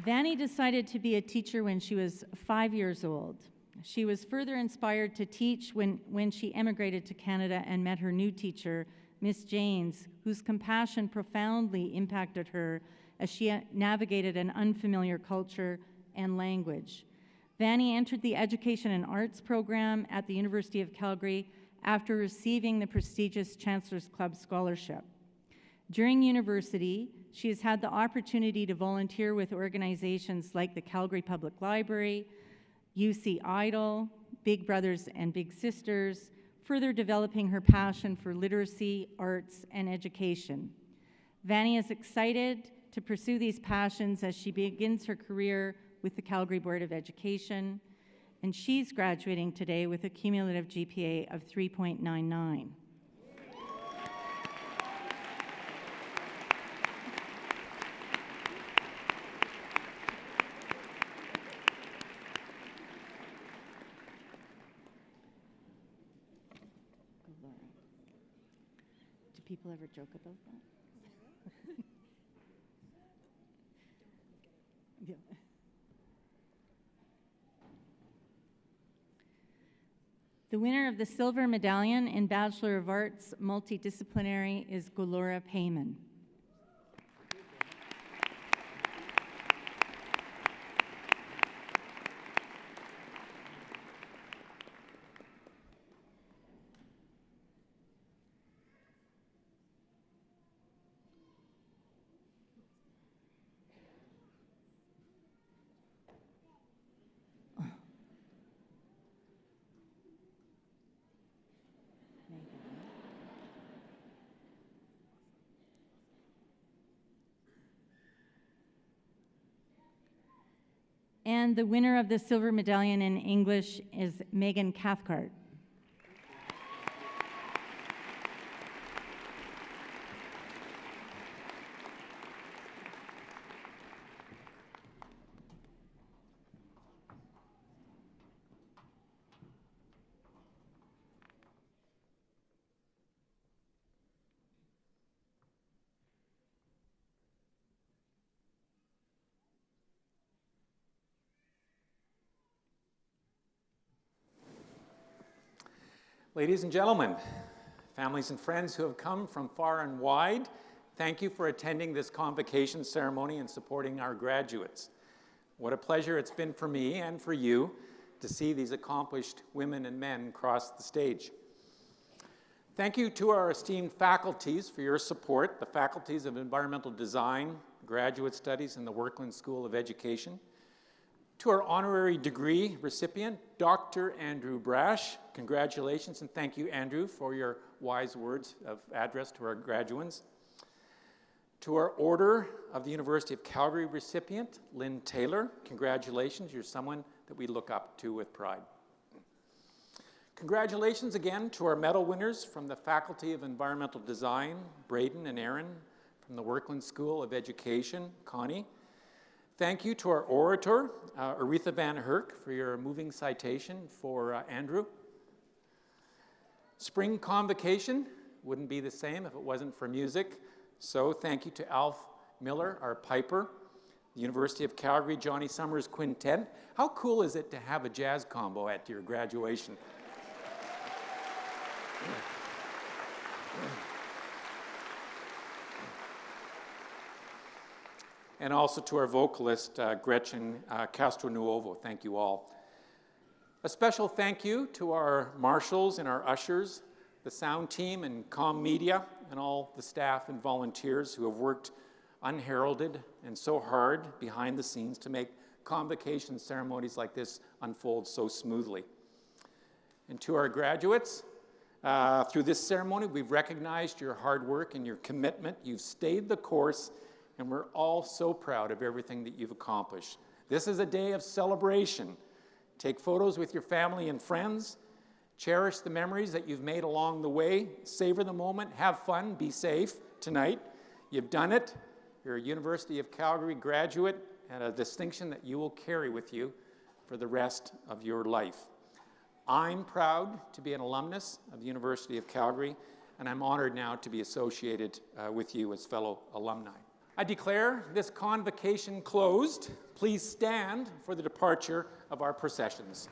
Vani decided to be a teacher when she was 5 years old. She was further inspired to teach when she emigrated to Canada and met her new teacher, Miss Janes, whose compassion profoundly impacted her as she navigated an unfamiliar culture and language. Vani entered the Education and Arts program at the University of Calgary after receiving the prestigious Chancellor's Club scholarship. During university, she has had the opportunity to volunteer with organizations like the Calgary Public Library, UC Idol, Big Brothers and Big Sisters, further developing her passion for literacy, arts, and education. Vanny is excited to pursue these passions as she begins her career with the Calgary Board of Education, and she's graduating today with a cumulative GPA of 3.99. Do people ever joke about that? Yeah. The winner of the silver medallion in Bachelor of Arts Multidisciplinary is Golora Payman. And the winner of the silver medallion in English is Megan Cathcart. Ladies and gentlemen, families and friends who have come from far and wide, thank you for attending this convocation ceremony and supporting our graduates. What a pleasure it's been for me and for you to see these accomplished women and men cross the stage. Thank you to our esteemed faculties for your support, the faculties of Environmental Design, Graduate Studies, and the Workland School of Education. To our honorary degree recipient, Dr. Andrew Brash, congratulations, and thank you, Andrew, for your wise words of address to our graduates. To our Order of the University of Calgary recipient, Lynn Taylor, congratulations, you're someone that we look up to with pride. Congratulations again to our medal winners from the Faculty of Environmental Design, Braden and Erin, from the Workland School of Education, Connie. Thank you to our orator, Aretha Van Herk, for your moving citation for Andrew. Spring Convocation wouldn't be the same if it wasn't for music, so thank you to Alf Miller, our piper, the University of Calgary Johnny Summers Quintet. How cool is it to have a jazz combo at your graduation? And also to our vocalist, Gretchen Castronuovo. Thank you all. A special thank you to our marshals and our ushers, the sound team and comm media, and all the staff and volunteers who have worked unheralded and so hard behind the scenes to make convocation ceremonies like this unfold so smoothly. And to our graduates, through this ceremony, we've recognized your hard work and your commitment. You've stayed the course, and we're all so proud of everything that you've accomplished. This is a day of celebration. Take photos with your family and friends. Cherish the memories that you've made along the way. Savor the moment. Have fun. Be safe tonight. You've done it. You're a University of Calgary graduate and a distinction that you will carry with you for the rest of your life. I'm proud to be an alumnus of the University of Calgary, and I'm honored now to be associated with you as fellow alumni. I declare this convocation closed. Please stand for the departure of our processions.